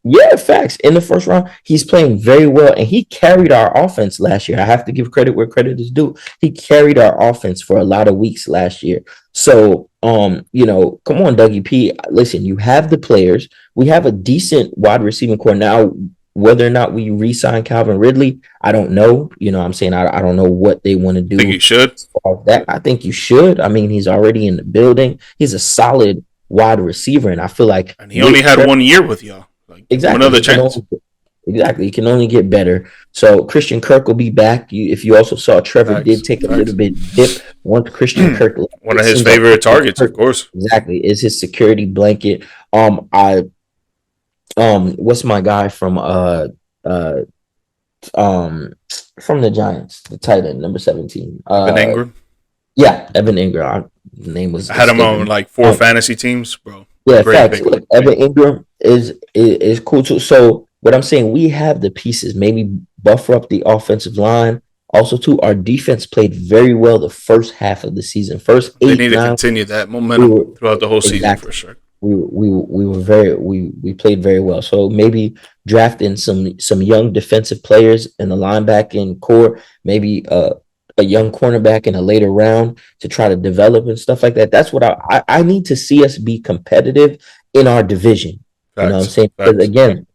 Yeah, facts. In the first round, he's playing very well, and he carried our offense last year. I have to give credit where credit is due. He carried our offense for a lot of weeks last year. So, come on, Dougie P. Listen, you have the players. We have a decent wide receiving core now. Whether or not we re-sign Calvin Ridley, I don't know. You know what I'm saying? I don't know what they want to do. I think you should. I think you should. I mean, he's already in the building. He's a solid wide receiver, and I feel like... And he only had 1 year with y'all. Exactly. Another chance. Exactly. He can only get better. So Christian Kirk will be back. If you also saw, Trevor did take a little bit dip once Christian Kirk left. One of his favorite targets, of course. Exactly. Is his security blanket. What's my guy from the Giants, the tight end, number 17? Evan Ingram. Yeah, Evan Ingram. The name was I had him on escaping. like 4 fantasy teams, bro. Yeah, Great facts. pick. Look, Evan Ingram is cool too. So what I'm saying, we have the pieces. Maybe buffer up the offensive line. Also, too, our defense played very well the first half of the season. First They eight, need to 9, continue that we momentum were throughout the whole season for exactly. sure. We were very we played very well. So maybe drafting some young defensive players in the linebacking core, maybe a young cornerback in a later round to try to develop and stuff like that. That's what I need to see us be competitive in our division. You know what I'm Facts. saying? Because Facts. again,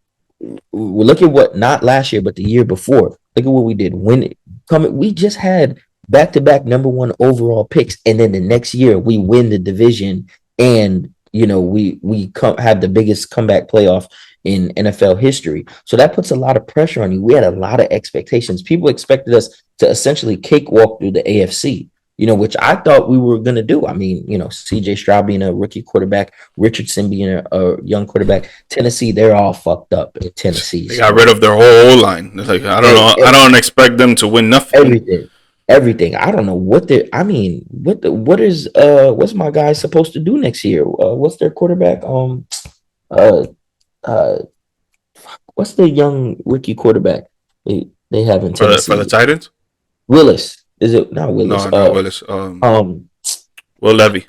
we look at what not last year, but the year before. Look at what we did. We just had back-to-back number one overall picks, and then the next year we win the division, and have the biggest comeback playoff in NFL history. So that puts a lot of pressure on you. We had a lot of expectations. People expected us to essentially cakewalk through the AFC, which I thought we were going to do. I mean, CJ Stroud being a rookie quarterback, Richardson being a young quarterback, Tennessee, they're all fucked up in Tennessee. They got rid of their whole line. It's like, I don't know. I don't expect them to win nothing. Everything. I don't know what what's my guy supposed to do next year? What's their quarterback? Uh, uh, what's the young rookie quarterback they have in Tennessee? For the Titans? Willis. Is it not Willis? No, not Willis. Will Levy.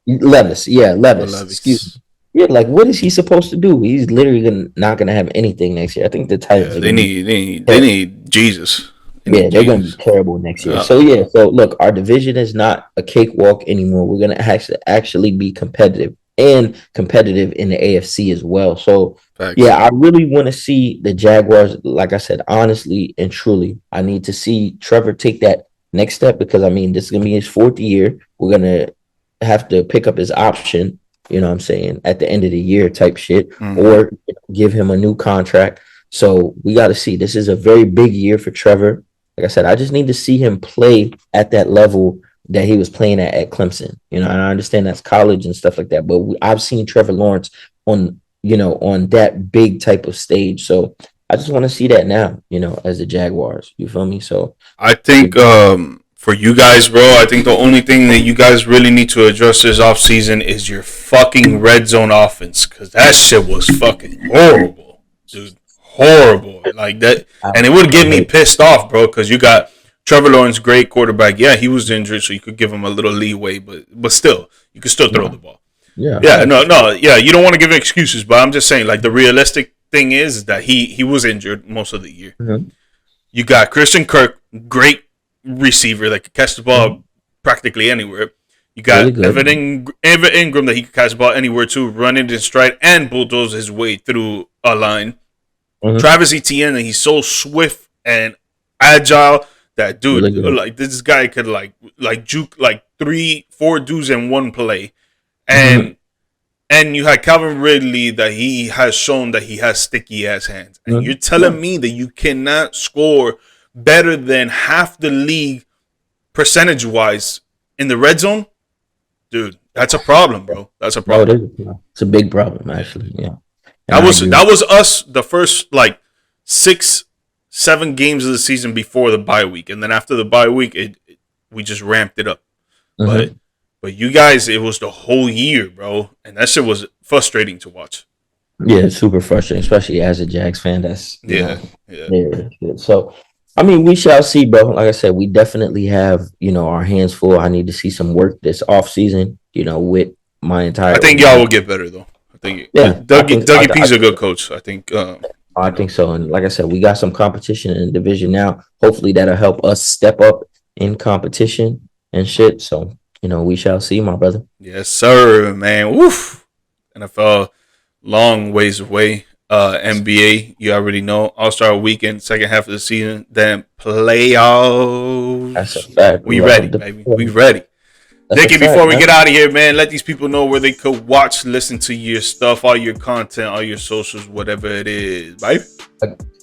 Levis. Yeah, Levis. Excuse me. Yeah, like what is he supposed to do? He's literally not gonna have anything next year. I think the Titans. Yeah, they need Jesus. They're going to be terrible next year. So look, our division is not a cakewalk anymore. We're going to actually be competitive in the AFC as well. So facts. Yeah, I really want to see the Jaguars. Like I said, honestly and truly, I need to see Trevor take that next step because I mean, this is going to be his 4th year. We're going to have to pick up his option. You know what I'm saying, at the end of the year type shit, or give him a new contract. So we got to see. This is a very big year for Trevor. Like I said, I just need to see him play at that level that he was playing at Clemson. And I understand that's college and stuff like that, but I've seen Trevor Lawrence on that big type of stage. So I just want to see that now, as the Jaguars. You feel me? So I think for you guys, bro, I think the only thing that you guys really need to address this offseason is your fucking red zone offense because that shit was fucking horrible, dude. Horrible like that, and it would get me pissed off, bro, because you got Trevor Lawrence, great quarterback. Yeah, he was injured, so you could give him a little leeway, but still, you could still throw the ball. Yeah, you don't want to give excuses, but I'm just saying, like, the realistic thing is that he was injured most of the year. Mm-hmm. You got Christian Kirk, great receiver that could catch the ball practically anywhere. You got really Evan Ingram that he could catch the ball anywhere too, run it in stride and bulldoze his way through a line. Travis Etienne, and he's so swift and agile that dude, really like this guy could like juke like 3-4 dudes in one play, and you had Calvin Ridley that he has shown that he has sticky ass hands, and you're telling me that you cannot score better than half the league percentage wise in the red zone, dude. That's a problem, bro. That's a problem. It's a big problem, actually. Yeah. That was us the first like 6-7 games of the season before the bye week, and then after the bye week, we just ramped it up. But you guys, it was the whole year, bro, and that shit was frustrating to watch. Yeah, it's super frustrating, especially as a Jags fan. That's yeah. So, I mean, we shall see, bro. Like I said, we definitely have our hands full. I need to see some work this off season. With my entire. I think y'all will get better though. Dougie P's a good coach. I think. I think so, and like I said, we got some competition in the division now. Hopefully, that'll help us step up in competition and shit. So, we shall see, my brother. Yes, sir, man. Woof. NFL, long ways away. NBA, you already know. All-Star Weekend, second half of the season, then playoffs. That's a fact. We ready, baby. We ready. Dicky, before we get out of here, man, let these people know where they could watch, listen to your stuff, all your content, all your socials, whatever it is, right?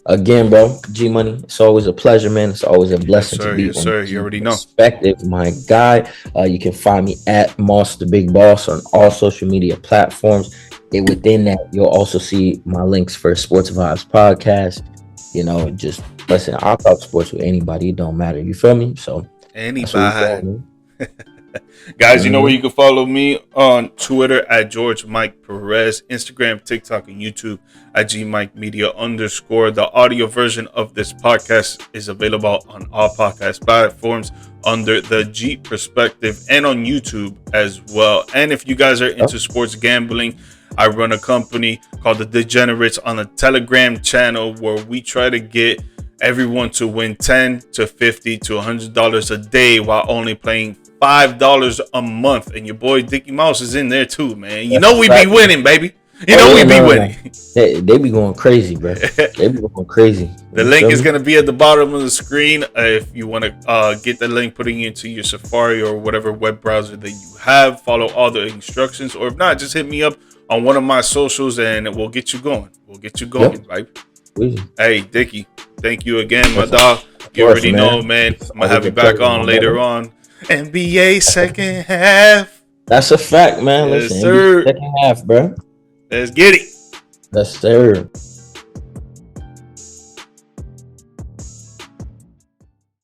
Again, bro, G Money, it's always a pleasure, man. It's always a blessing to be on you already know. Perspective, my guy. You can find me at Moss the Big Boss on all social media platforms. And within that, you'll also see my links for Sports Vibes podcast. Just listen, I'll talk sports with anybody. It don't matter. You feel me? So anybody. Guys, you know where you can follow me on Twitter at GeorgeMike Perez, Instagram, TikTok, and YouTube at GMike Media _. The audio version of this podcast is available on all podcast platforms under the G Perspective and on YouTube as well. And if you guys are into sports gambling, I run a company called The Degenerates on a Telegram channel where we try to get everyone to win $10 to $50 to $100 a day while only playing $5 a month. And your boy Dicky Mouse is in there too, man. You know we be winning, baby. You know we be winning. They be going crazy, bro. They be going crazy. The link is going to be at the bottom of the screen. If you want to get the link, putting it into your Safari or whatever web browser that you have, follow all the instructions. Or if not, just hit me up on one of my socials and we'll get you going. We'll get you going, right? Hey, Dicky, thank you again, my dog. You already know, man. I'm going to have you back on later on. NBA second half. That's a fact, man. Yes, sir. Second half, bro. Let's get it. Yes, sir.